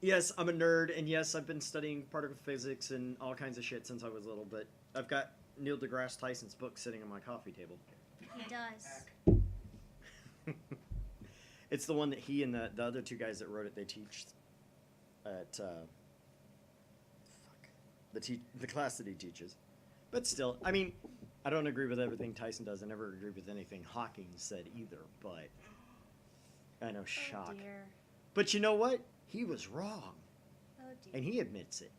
yes, I'm a nerd, and yes, I've been studying particle physics and all kinds of shit since I was little, but I've got Neil deGrasse Tyson's book sitting on my coffee table. He does. It's the one that he and the other two guys that wrote it, they teach at the class that he teaches. But still, I mean, I don't agree with everything Tyson does. I never agree with anything Hawking said either, but I know, shock. Oh dear. But you know what? He was wrong, Oh dear. and he admits it.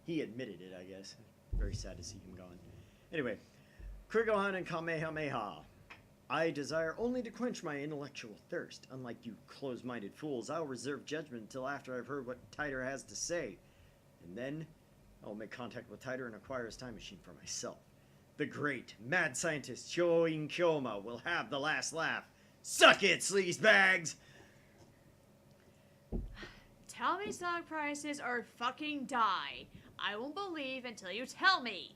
He admitted it, I guess. Very sad to see him gone. Anyway, Krigohan and Kamehameha. I desire only to quench my intellectual thirst. Unlike you close-minded fools, I'll reserve judgment until after I've heard what Titor has to say. And then, I'll make contact with Titor and acquire his time machine for myself. The great, mad scientist Shoin Kyoma will have the last laugh. Suck it, sleazebags! Tell me stock prices or fucking die. I won't believe until you tell me.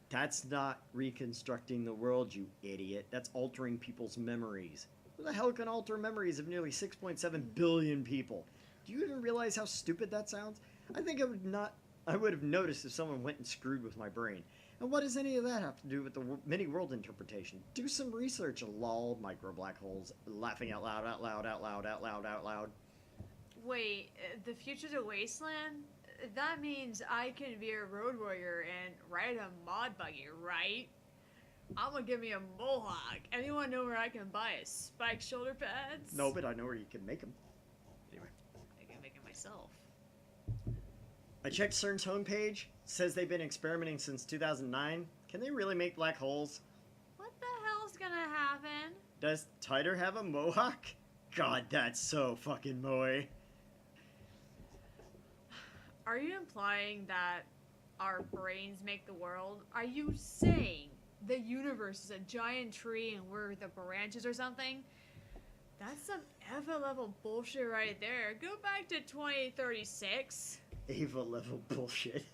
That's not reconstructing the world, you idiot. That's altering people's memories. Who the hell can alter memories of nearly 6.7 billion people? Do you even realize how stupid that sounds? I think I would have noticed if someone went and screwed with my brain. And what does any of that have to do with the mini world interpretation? Do some research, lol, micro black holes, laughing out loud, out loud, out loud, out loud, out loud. Wait, the future's a wasteland? That means I can be a road warrior and ride a mod buggy, right? I'm gonna give me a mohawk. Anyone know where I can buy a spike shoulder pads? No, but I know where you can make them. Anyway. I can make it myself. I checked CERN's homepage. Says they've been experimenting since 2009. Can they really make black holes? What the hell's gonna happen? Does Titor have a mohawk? God, that's so fucking moe. Are you implying that our brains make the world? Are you saying the universe is a giant tree and we're the branches or something, that's some Eva level bullshit right there. Go back to 2036. Eva level bullshit.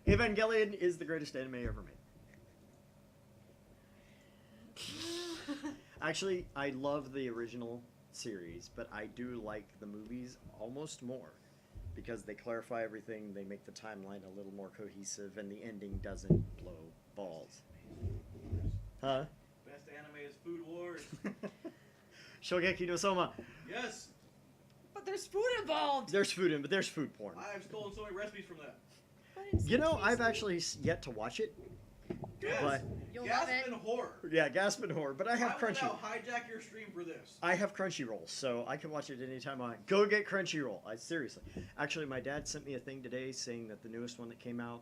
Evangelion is the greatest anime ever made. Actually, I love the original series, but I do like the movies almost more because they clarify everything, they make the timeline a little more cohesive, and the ending doesn't blow balls. Huh? Best anime is Food Wars. Shogeki no Soma. Yes, But there's food involved. There's food in, but there's food porn. I have stolen so many recipes from that. But it's You know, so I've tasty. actually yet to watch it. Yes. But You'll love Gasp it. and horror. yeah, gasp and horror. But I have I will Crunchy. now hijack your stream for this. I have Crunchyroll, so I can watch it anytime I go get Crunchyroll. Seriously. Actually, my dad sent me a thing today saying that the newest one that came out,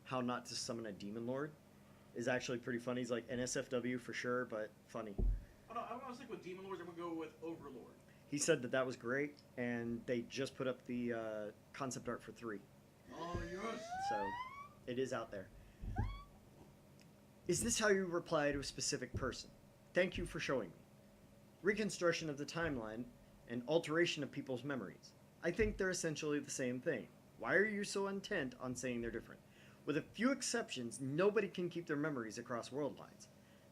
How Not to Summon a Demon Lord, is actually pretty funny. He's like NSFW for sure, but funny. Oh, no, I'm gonna stick with Demon Lords. I'm gonna go with Overlord. He said that that was great, and they just put up the concept art for 3. Oh yes. So it is out there. Is this how you reply to a specific person? Thank you for showing me. Reconstruction of the timeline and alteration of people's memories. I think they're essentially the same thing. Why are you so intent on saying they're different? With a few exceptions, nobody can keep their memories across world lines.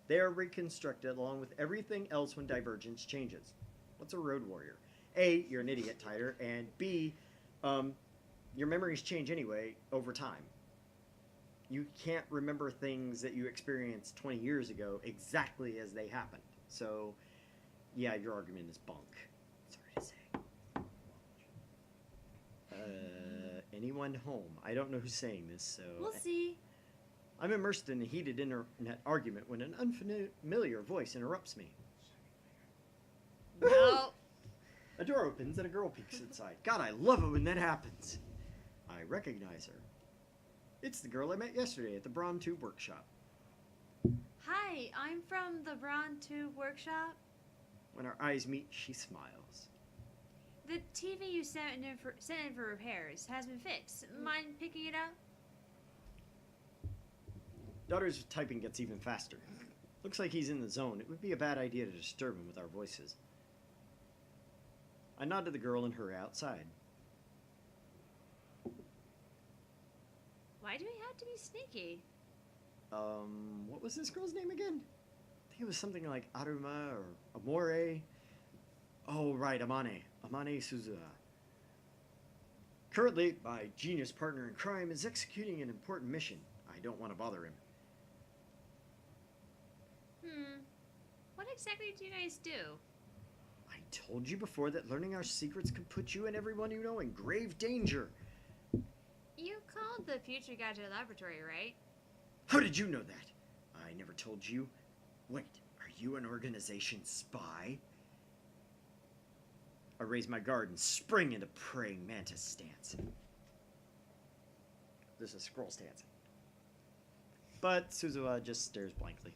They are reconstructed along with everything else when divergence changes. What's a road warrior? A, you're an idiot, Tyler, and B, your memories change anyway over time. You can't remember things that you experienced 20 years ago exactly as they happened. So, yeah, your argument is bunk. Sorry to say. Anyone home? I don't know who's saying this, so... We'll see. I'm immersed in a heated internet argument when an unfamiliar voice interrupts me. No. A door opens and a girl peeks inside. God, I love it when that happens. I recognize her. It's the girl I met yesterday at the Braun Tube Workshop. Hi, I'm from the Braun Tube Workshop. When our eyes meet, she smiles. The TV you sent in for repairs has been fixed. Mind picking it up? Daughter's typing gets even faster. Looks like he's in the zone. It would be a bad idea to disturb him with our voices. I nod to the girl and hurry outside. Why do we have to be sneaky? What was this girl's name again? I think it was something like Aruma or Amore. Oh, right, Amane. Amane Suzuha. Currently, my genius partner in crime is executing an important mission. I don't want to bother him. What exactly do you guys do? I told you before that learning our secrets could put you and everyone you know in grave danger. You called the Future Gadget Laboratory, right? How did you know that? I never told you. Wait, are you an organization spy? I raise my guard and spring into praying mantis stance. This is scroll stance. But Suzuha just stares blankly.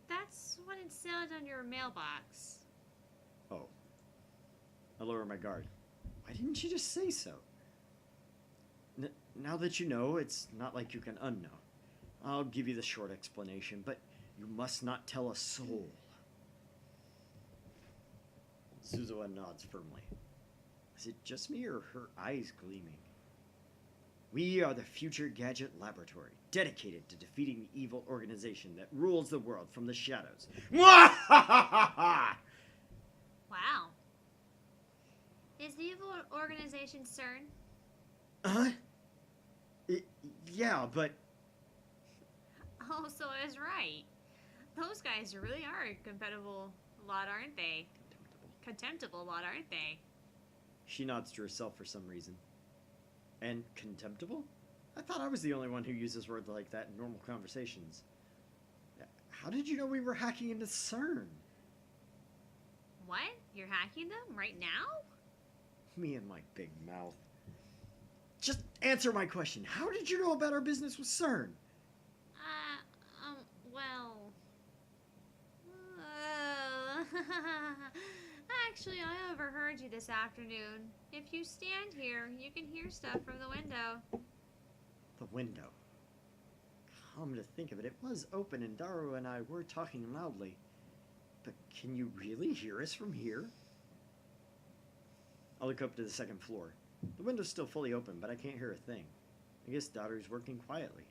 That's what it said on your mailbox. Oh. I lower my guard. Why didn't you just say so? Now that you know, it's not like you can unknow. I'll give you the short explanation, but you must not tell a soul. Suzuha nods firmly. Is it just me or her eyes gleaming? We are the Future Gadget Laboratory, dedicated to defeating the evil organization that rules the world from the shadows. Wow. Is the evil organization CERN? Huh? Yeah, but... Oh, so I was right. Those guys really are a compatible lot, aren't they? Contemptible lot, aren't they? She nods to herself for some reason. And contemptible? I thought I was the only one who uses words like that in normal conversations. How did you know we were hacking into CERN? What? You're hacking them right now? Me and my big mouth. Just answer my question. How did you know about our business with CERN? Well... Actually, I overheard you this afternoon. If you stand here, you can hear stuff from the window. The window. Come to think of it, it was open and Daru and I were talking loudly. But can you really hear us from here? I look up to the second floor. The window's still fully open, but I can't hear a thing. I guess Daru's working quietly.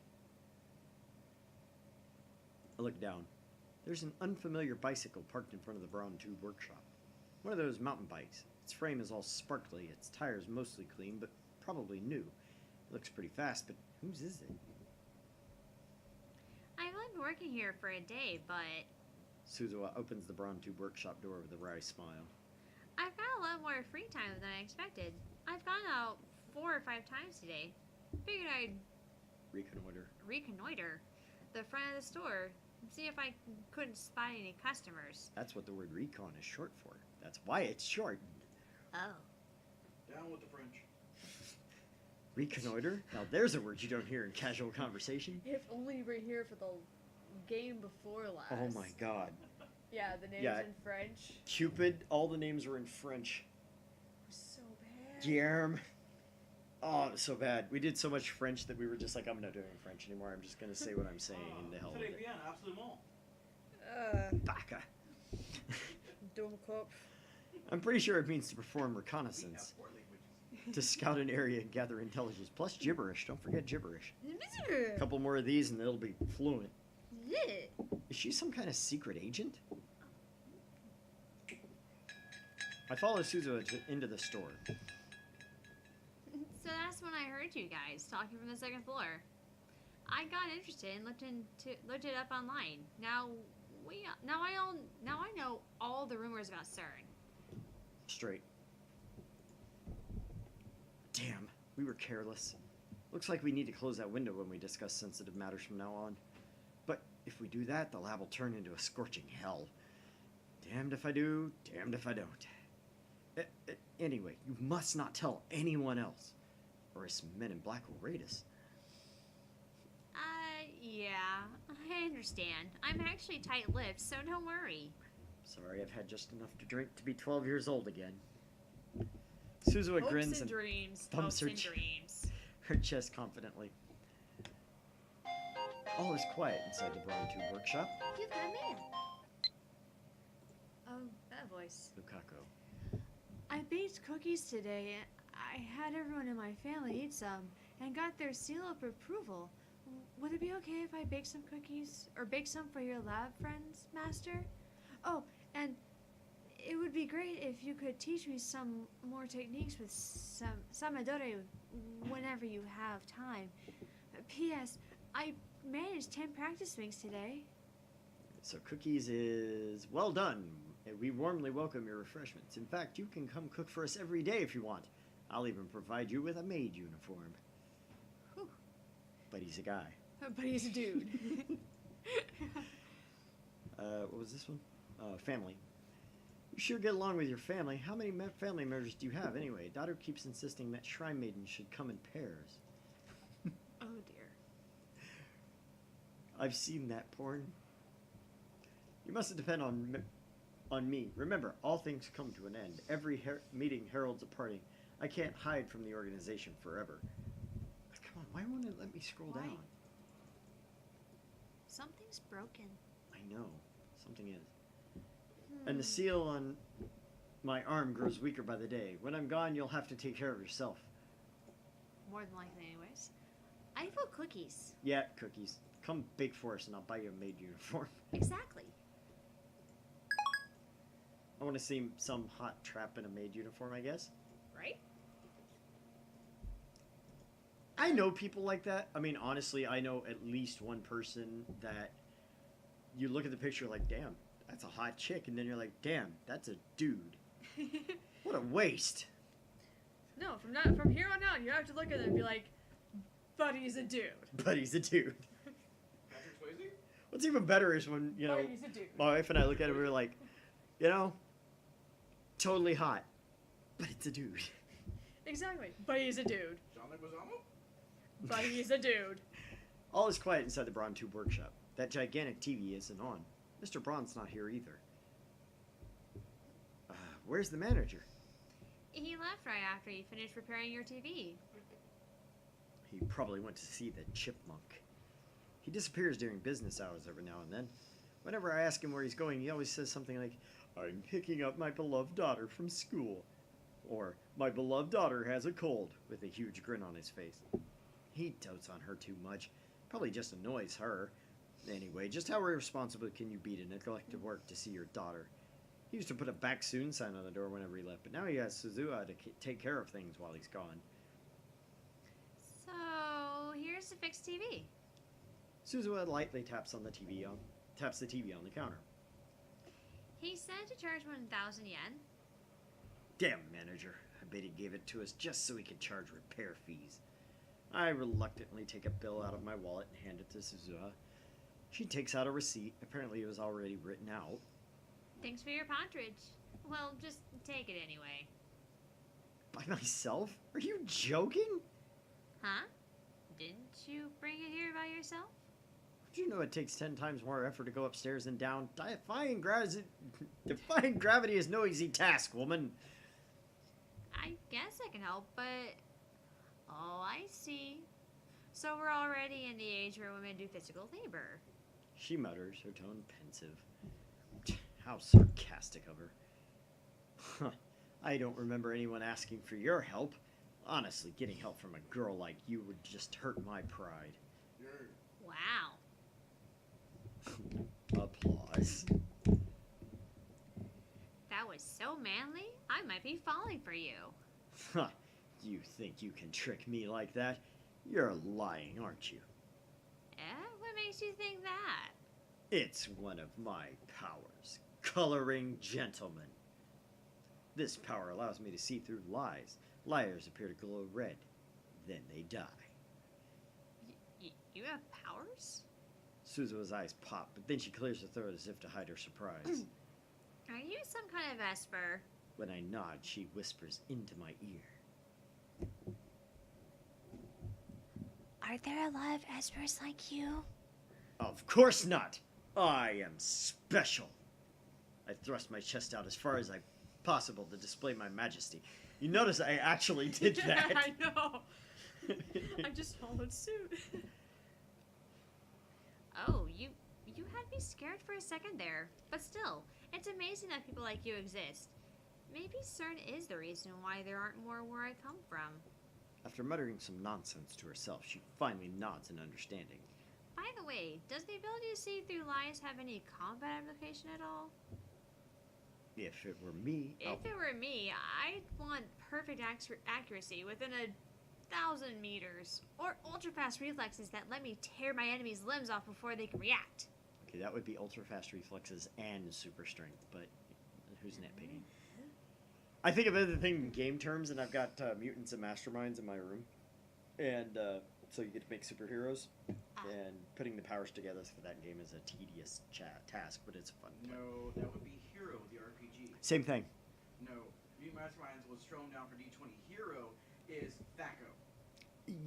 I look down. There's an unfamiliar bicycle parked in front of the Brown Tube workshop. One of those mountain bikes. Its frame is all sparkly, its tires mostly clean, but probably new. It looks pretty fast, but whose is it? I've only been working here for a day, but Suzuha opens the Brown Tube workshop door with a wry smile. I've got a lot more free time than I expected. I've gone out 4 or 5 times today. Figured I'd reconnoiter the front of the store and see if I couldn't spot any customers. That's what the word recon is short for. That's why it's short. Oh. Down with the French. Reconnoiter? Now there's a word you don't hear in casual conversation. If only we're here for the game before last. Oh my god. Yeah, the name's Yeah. in French. Cupid, all the names were in French. So bad. Guillerme. Oh, it was so bad. We did so much French that we were just like, I'm not doing French anymore. I'm just going to say what I'm saying and the hell with Très it. bien, absolument. Baka. Dummkopf. I'm pretty sure it means to perform We have reconnaissance, 4 languages. to scout an area and gather intelligence, plus gibberish. Don't forget gibberish. A couple more of these and it'll be fluent. Is she some kind of secret agent? I follow Suzuha into the store. So that's when I heard you guys talking from the second floor. I got interested and looked it up online. Now I know all the rumors about CERN. Straight. Damn, we were careless. Looks like we need to close that window when we discuss sensitive matters from now on. But if we do that, the lab will turn into a scorching hell. Damned if I do, damned if I don't. Anyway, you must not tell anyone else, or else Men in Black will raid us. Yeah, I understand. I'm actually tight-lipped, so don't worry. Sorry, I've had just enough to drink to be 12 years old again. Suzuha Hopes grins and and dreams. thumps Hopes her and dreams. her chest confidently. All is quiet inside the Brown Tube workshop. You've got a man. Oh, that voice. Lukako. I baked cookies today. I had everyone in my family eat some and got their seal of approval. Would it be okay if I bake some cookies or bake some for your lab friends, Master? Oh, and it would be great if you could teach me some more techniques with Samadore whenever you have time. P.S. I managed 10 practice swings today. So cookies is well done. We warmly welcome your refreshments. In fact, you can come cook for us every day if you want. I'll even provide you with a maid uniform. Whew. But he's a guy. But he's a dude. What was this one? Family. You sure get along with your family. How many family members do you have anyway? Daughter keeps insisting that shrine maidens should come in pairs. Oh dear. I've seen that porn. You mustn't depend on me. Remember, all things come to an end. Every meeting heralds a parting. I can't hide from the organization forever. Come on, why won't it let me scroll Why? down? Something's broken. I know. Something is. And the seal on my arm grows weaker by the day. When I'm gone, you'll have to take care of yourself. More than likely, anyways. I vote cookies. Yeah, cookies. Come bake for us and I'll buy you a maid uniform. Exactly. I want to see some hot trap in a maid uniform, I guess. Right? I know people like that. I mean, honestly, I know at least one person that you look at the picture like, damn, that's a hot chick. And then you're like, damn, that's a dude. What a waste. No, from here on out, you have to look at it and be like, but he's a dude. But he's a dude. Patrick Swayze? What's even better is when, you know, But he's a dude. my wife and I look at it and we're like, you know, totally hot. But it's a dude. Exactly. But he's a dude. John Leguizamo? But he's a dude. All is quiet inside the Braun Tube workshop. That gigantic TV isn't on. Mr. Braun's not here either. Where's the manager? He left right after you finished repairing your TV. He probably went to see the chipmunk. He disappears during business hours every now and then. Whenever I ask him where he's going, he always says something like, "I'm picking up my beloved daughter from school." Or, "My beloved daughter has a cold," with a huge grin on his face. He dotes on her too much. Probably just annoys her. Anyway, just how irresponsible can you be to neglect to work to see your daughter? He used to put a "back soon" sign on the door whenever he left, but now he has Suzuha to take care of things while he's gone. So, here's the fixed TV. Suzuha lightly taps the TV on the counter. He said to charge 1,000 yen. Damn manager, I bet he gave it to us just so he could charge repair fees. I reluctantly take a bill out of my wallet and hand it to Suzuha. She takes out a receipt. Apparently it was already written out. Thanks for your partridge. Well, just take it anyway. By myself? Are you joking? Huh? Didn't you bring it here by yourself? Do you know it takes 10 times more effort to go upstairs than down? Defying gravity is no easy task, woman. I guess I can help, but... Oh, I see. So we're already in the age where women do physical labor. She mutters, her tone pensive. How sarcastic of her. Huh. I don't remember anyone asking for your help. Honestly, getting help from a girl like you would just hurt my pride. Wow. Applause. That was so manly, I might be falling for you. Huh. You think you can trick me like that? You're lying, aren't you? What makes you think that? It's one of my powers. Coloring gentleman. This power allows me to see through lies. Liars appear to glow red. Then they die. You have powers? Suzuha's eyes pop, but then she clears her throat as if to hide her surprise. Are you some kind of Esper? When I nod, she whispers into my ear. Are there a lot of Espers like you? Of course not! I am special! I thrust my chest out as far as possible to display my majesty. You notice I actually did that. I know. I just followed suit. Oh, you had me scared for a second there. But still, it's amazing that people like you exist. Maybe CERN is the reason why there aren't more where I come from. After muttering some nonsense to herself, she finally nods in understanding. By the way, does the ability to see through lies have any combat application at all? If it were me, If it were me, I'd want perfect accuracy within 1,000 meters. Or ultra-fast reflexes that let me tear my enemy's limbs off before they can react. Okay, that would be ultra-fast reflexes and super strength, but who's nitpicking? I think of everything in game terms, and I've got mutants and masterminds in my room. And so you get to make superheroes. And putting the powers together for that game is a tedious task, but it's fun. No, that would be Hero, the RPG. Same thing. No, Mutant Masterminds was thrown down for D20. Hero is THACO.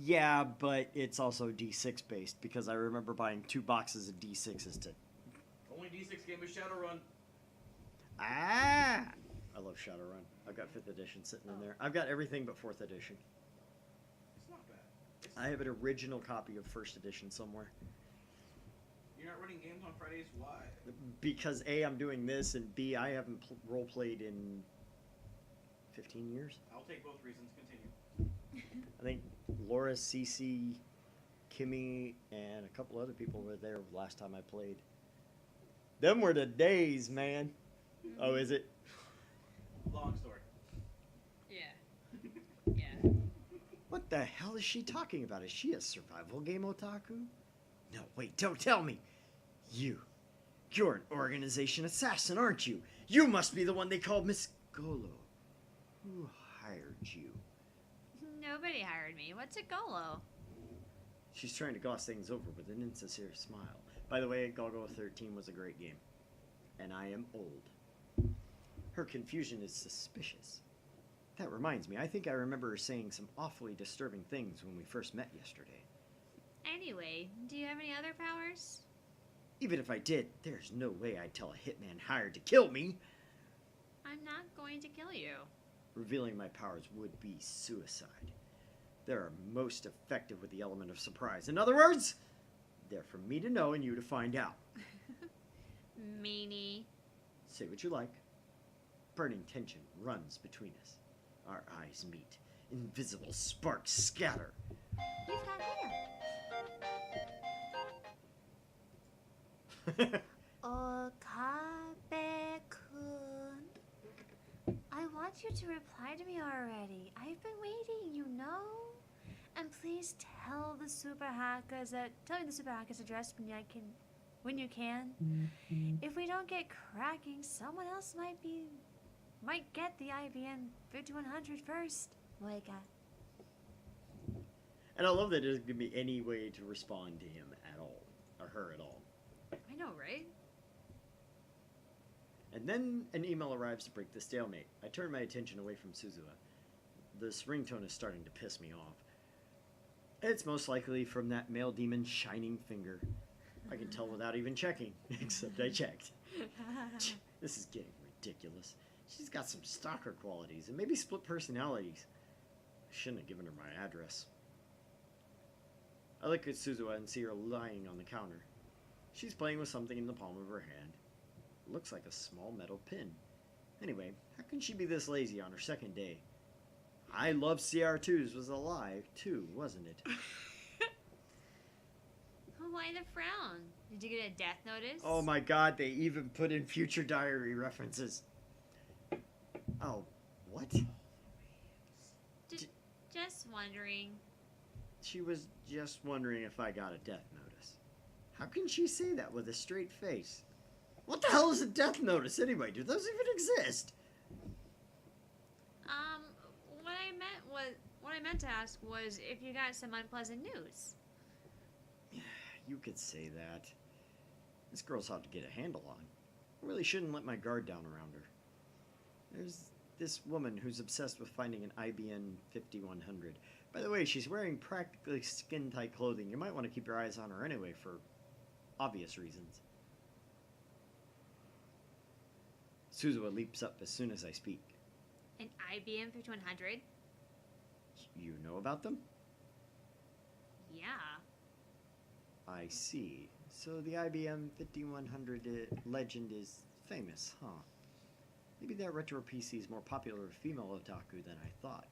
Yeah, but it's also D6 based, because I remember buying 2 boxes of D6s to... Only D6 game is Shadowrun. Ah! I love Shadowrun. I've got 5th edition sitting in there. I've got everything but 4th edition. It's not bad. I have an original copy of 1st edition somewhere. You're not running games on Fridays? Why? Because A, I'm doing this, and B, I haven't role-played in 15 years. I'll take both reasons. Continue. I think Laura, Cece, Kimmy, and a couple other people were there last time I played. Them were the days, man. Oh, is it? Long story. Yeah. Yeah. What the hell is she talking about? Is she a survival game otaku? No, wait, don't tell me. You're an organization assassin, aren't you? You must be the one they called Miss Golo. Who hired you? Nobody hired me. What's a Golo? She's trying to gloss things over with an insincere smile. By the way, Golgo 13 was a great game. And I am old. Her confusion is suspicious. That reminds me, I think I remember her saying some awfully disturbing things when we first met yesterday. Anyway, do you have any other powers? Even if I did, there's no way I'd tell a hitman hired to kill me. I'm not going to kill you. Revealing my powers would be suicide. They're most effective with the element of surprise. In other words, They're for me to know and you to find out. Meanie. Say what you like. Burning tension runs between us. Our eyes meet. Invisible sparks scatter. You've got mail. Okabe-kun. I want you to reply to me already. I've been waiting, you know? And please tell me the super hacker's address when you can. If we don't get cracking, someone else might get the IBM 5100 first. Moika. And I love that there doesn't give me any way to respond to him at all. Or her at all. I know, right? And then an email arrives to break the stalemate. I turn my attention away from Suzuha. This ringtone is starting to piss me off. It's most likely from that male demon's shining finger. I can tell without even checking, except I checked. This is getting ridiculous. She's got some stalker qualities and maybe split personalities. I shouldn't have given her my address. I look at Suzuha and see her lying on the counter. She's playing with something in the palm of her hand. It looks like a small metal pin. Anyway, how can she be this lazy on her second day? I Love CR2s was alive, too, wasn't it? Why the frown? Did you get a death notice? Oh my god, they even put in future diary references. Oh, what? Just wondering. She was just wondering if I got a death notice. How can she say that with a straight face? What the hell is a death notice anyway? Do those even exist? What I meant to ask was if you got some unpleasant news. You could say that. This girl's hard to get a handle on. I really shouldn't let my guard down around her. There's this woman who's obsessed with finding an IBM 5100. By the way, she's wearing practically skin-tight clothing. You might want to keep your eyes on her anyway for obvious reasons. Suzuha leaps up as soon as I speak. An IBM 5100? You know about them? Yeah. I see. So the IBM 5100 legend is famous, huh? Maybe that retro PC is more popular with female otaku than I thought.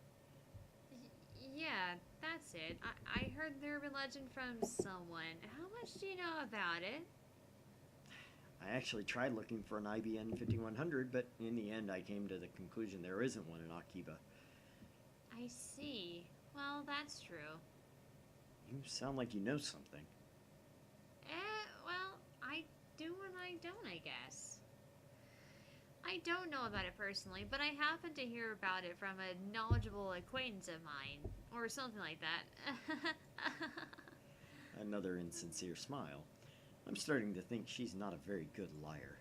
Yeah, that's it. I heard the urban legend from someone. How much do you know about it? I actually tried looking for an IBM 5100, but in the end I came to the conclusion there isn't one in Akiba. I see. Well, that's true. You sound like you know something. Well, I do and I don't, I guess. I don't know about it personally, but I happened to hear about it from a knowledgeable acquaintance of mine, or something like that. Another insincere smile. I'm starting to think she's not a very good liar.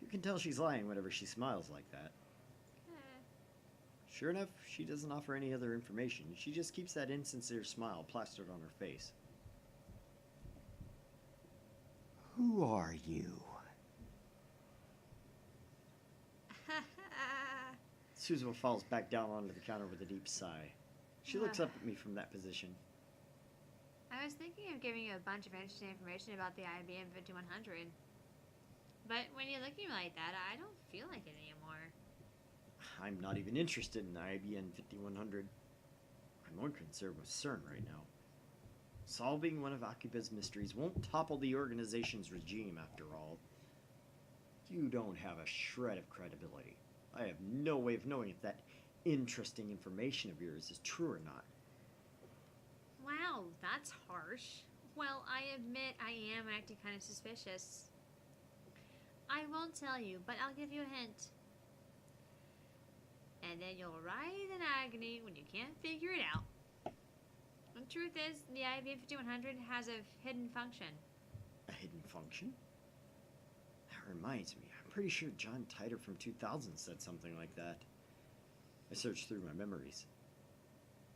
You can tell she's lying whenever she smiles like that. Sure enough, she doesn't offer any other information. She just keeps that insincere smile plastered on her face. Who are you? Suzuha falls back down onto the counter with a deep sigh. She looks up at me from that position. I was thinking of giving you a bunch of interesting information about the IBM 5100. But when you look at me like that, I don't feel like it anymore. I'm not even interested in the IBM 5100. I'm more concerned with CERN right now. Solving one of Akiba's mysteries won't topple the organization's regime, after all. You don't have a shred of credibility. I have no way of knowing if that interesting information of yours is true or not. Wow, that's harsh. Well, I admit I am acting kind of suspicious. I won't tell you, but I'll give you a hint. And then you'll writhe in agony when you can't figure it out. The truth is, the IBM 5100 has a hidden function. A hidden function? That reminds me, I'm pretty sure John Titor from 2000 said something like that. I searched through my memories.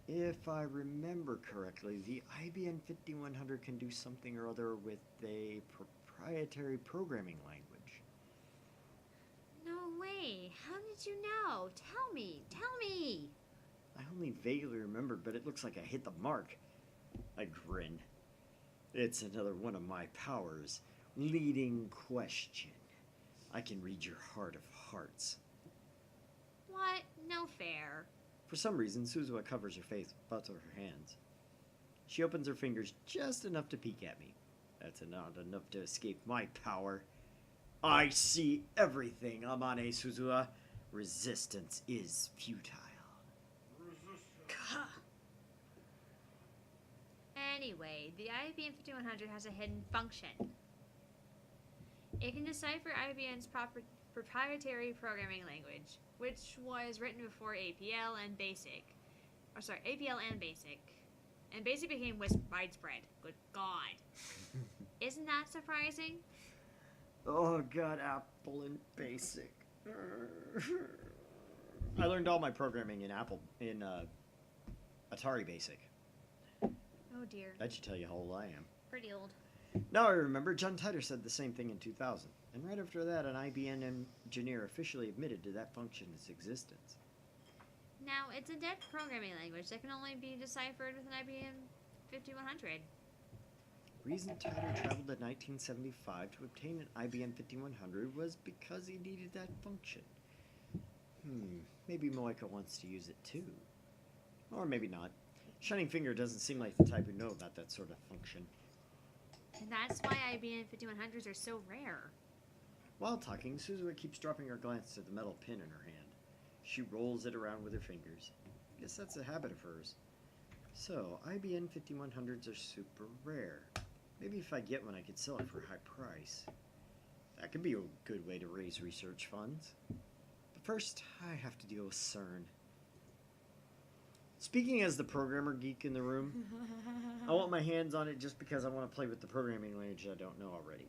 If I remember correctly, the IBM 5100 can do something or other with a proprietary programming language. No way. How did you know? Tell me. Tell me. I only vaguely remembered, but it looks like I hit the mark. I grin. It's another one of my powers. Leading question. I can read your heart of hearts. What? No fair. For some reason, Suzuha covers her face with both of her hands. She opens her fingers just enough to peek at me. That's not enough to escape my power. I see everything, Amane Suzuha. Resistance is futile. Anyway, the IBM 5100 has a hidden function. It can decipher IBM's proprietary programming language, which was written before APL and BASIC. APL and BASIC. And BASIC became widespread. Good God. Isn't that surprising? Oh god, Apple and BASIC. I learned all my programming in Atari BASIC. Oh dear. That should tell you how old I am. Pretty old. Now I remember, John Titor said the same thing in 2000. And right after that, an IBM engineer officially admitted to that function's existence. Now, it's a dead programming language that can only be deciphered with an IBM 5100. Reason Titor traveled in 1975 to obtain an IBM 5100 was because he needed that function. Maybe Moeka wants to use it too. Or maybe not. Shining Finger doesn't seem like the type who know about that sort of function. And that's why IBM 5100s are so rare. While talking, Suzuha keeps dropping her glance to the metal pin in her hand. She rolls it around with her fingers. I guess that's a habit of hers. So, IBM 5100s are super rare. Maybe if I get one, I could sell it for a high price. That could be a good way to raise research funds. But first, I have to deal with CERN. Speaking as the programmer geek in the room, I want my hands on it just because I want to play with the programming language I don't know already.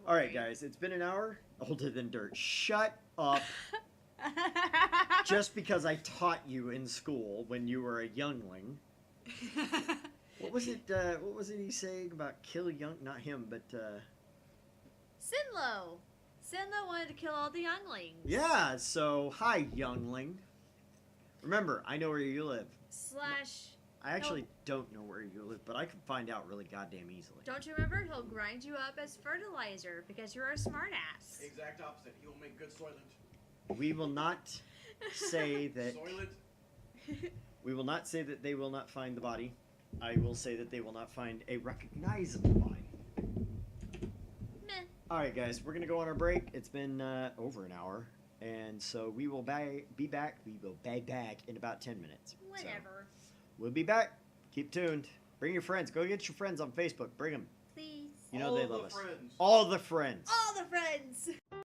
Alright guys, it's been an hour. Older than dirt. Shut up. Just because I taught you in school when you were a youngling. What was it he saying about kill young, not him, but Sinlo! Sinlo wanted to kill all the younglings. yeah, so hi youngling. Remember, I know where you live. I actually don't know where you live, but I can find out really goddamn easily. Don't you remember? He'll grind you up as fertilizer because you're a smartass. Exact opposite. He will make good soylent. We will not say that Soylent. we will not say that they will not find the body. I will say that they will not find a recognizable body. Meh. Alright guys, we're gonna go on our break. It's been over an hour. And so we will be back. We will be back in about 10 minutes. Whatever. So, we'll be back. Keep tuned. Bring your friends. Go get your friends on Facebook. Bring them. Please. You know they love us. Friends. All the friends. All the friends!